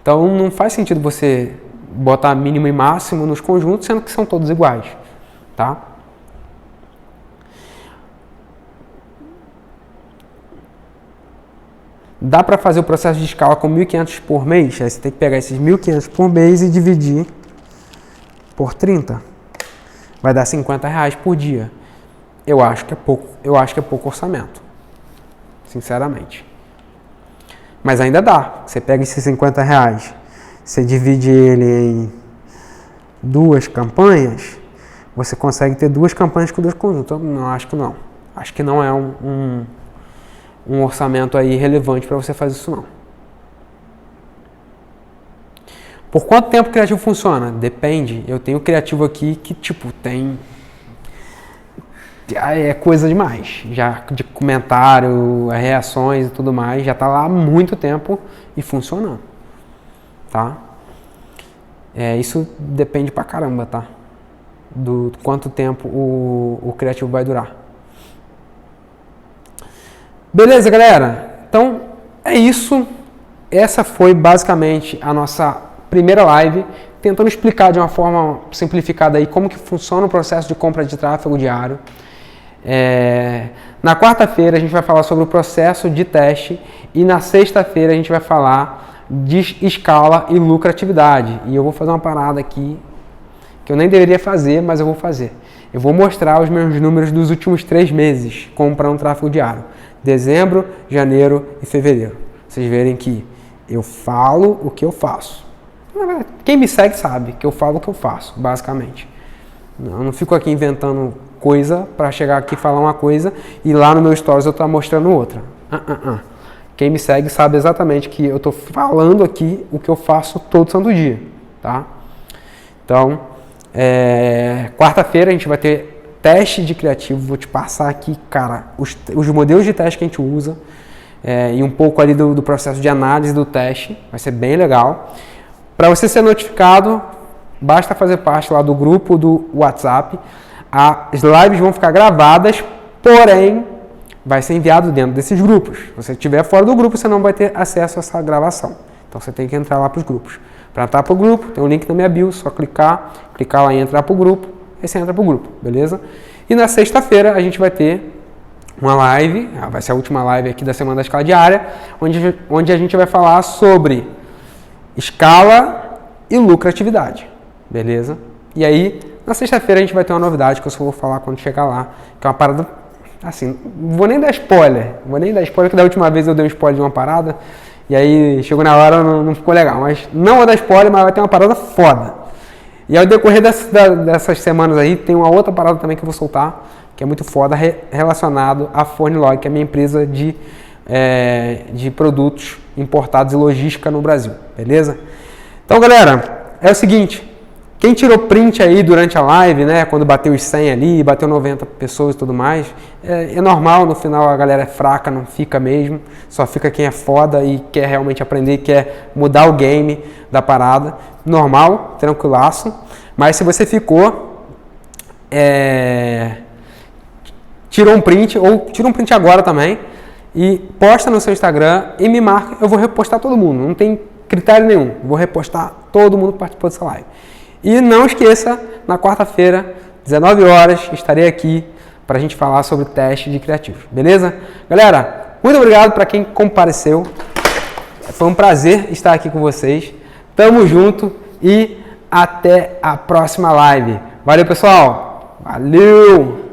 Então não faz sentido você botar mínimo e máximo nos conjuntos, sendo que são todos iguais, tá? Dá para fazer o processo de escala com 1.500 por mês? Aí você tem que pegar esses 1.500 por mês e dividir por 30. Vai dar 50 reais por dia. eu acho que é pouco orçamento, sinceramente. Mas ainda dá. Você pega esses R$50, você divide ele em 2 campanhas, você consegue ter 2 campanhas com 2 conjuntos. Eu não acho que não. Acho que não é um orçamento aí relevante para você fazer isso não. Por quanto tempo o criativo funciona? Depende. Eu tenho criativo aqui que tipo é coisa demais. Já de comentário, reações e tudo mais, já tá lá há muito tempo e funcionando. Tá? Isso depende pra caramba, tá? Do quanto tempo o criativo vai durar. Beleza, galera? Então, é isso. Essa foi basicamente a nossa primeira live, tentando explicar de uma forma simplificada aí como que funciona o processo de compra de tráfego diário. Na quarta-feira a gente vai falar sobre o processo de teste e na sexta-feira a gente vai falar de escala e lucratividade. E eu vou fazer uma parada aqui que eu nem deveria fazer, mas eu vou fazer. Eu vou mostrar os meus números dos últimos 3 meses comprando tráfego diário. Dezembro, janeiro e fevereiro. Vocês verem que eu falo o que eu faço. Quem me segue sabe que eu falo o que eu faço, basicamente. Eu não fico aqui inventando coisa para chegar aqui e falar uma coisa e lá no meu stories eu estou mostrando outra. Quem me segue sabe exatamente que eu estou falando aqui o que eu faço todo santo dia, tá? Então, quarta-feira a gente vai ter teste de criativo. Vou te passar aqui, cara, os modelos de teste que a gente usa e um pouco ali do processo de análise do teste. Vai ser bem legal. Para você ser notificado, basta fazer parte lá do grupo do WhatsApp. As lives vão ficar gravadas, porém, vai ser enviado dentro desses grupos. Se você estiver fora do grupo, você não vai ter acesso a essa gravação. Então, você tem que entrar lá para os grupos. Para entrar para o grupo, tem um link na minha bio, só clicar lá e entrar para o grupo, aí você entra para o grupo, beleza? E na sexta-feira, a gente vai ter uma live, vai ser a última live aqui da Semana da Escala Diária, onde a gente vai falar sobre escala e lucratividade, beleza? E aí, na sexta-feira a gente vai ter uma novidade que eu só vou falar quando chegar lá, que é uma parada, assim, vou nem dar spoiler, que da última vez eu dei um spoiler de uma parada, e aí chegou na hora não ficou legal, mas não vou dar spoiler, mas vai ter uma parada foda. E ao decorrer dessas semanas aí, tem uma outra parada também que eu vou soltar, que é muito foda, relacionado à Fornilog, que é a minha empresa de produtos importados e logística no Brasil, beleza? Então, galera, é o seguinte, quem tirou print aí durante a live, né, quando bateu os 100 ali, bateu 90 pessoas e tudo mais, é normal, no final a galera é fraca, não fica mesmo, só fica quem é foda e quer realmente aprender, quer mudar o game da parada, normal, tranquilaço, mas se você ficou, tirou um print, ou tira um print agora também, e posta no seu Instagram e me marca, eu vou repostar todo mundo, não tem critério nenhum, vou repostar todo mundo que participou dessa live. E não esqueça, na quarta-feira, 19 horas, estarei aqui para a gente falar sobre teste de criativo, beleza? Galera, muito obrigado para quem compareceu, foi um prazer estar aqui com vocês, tamo junto e até a próxima live. Valeu, pessoal, valeu!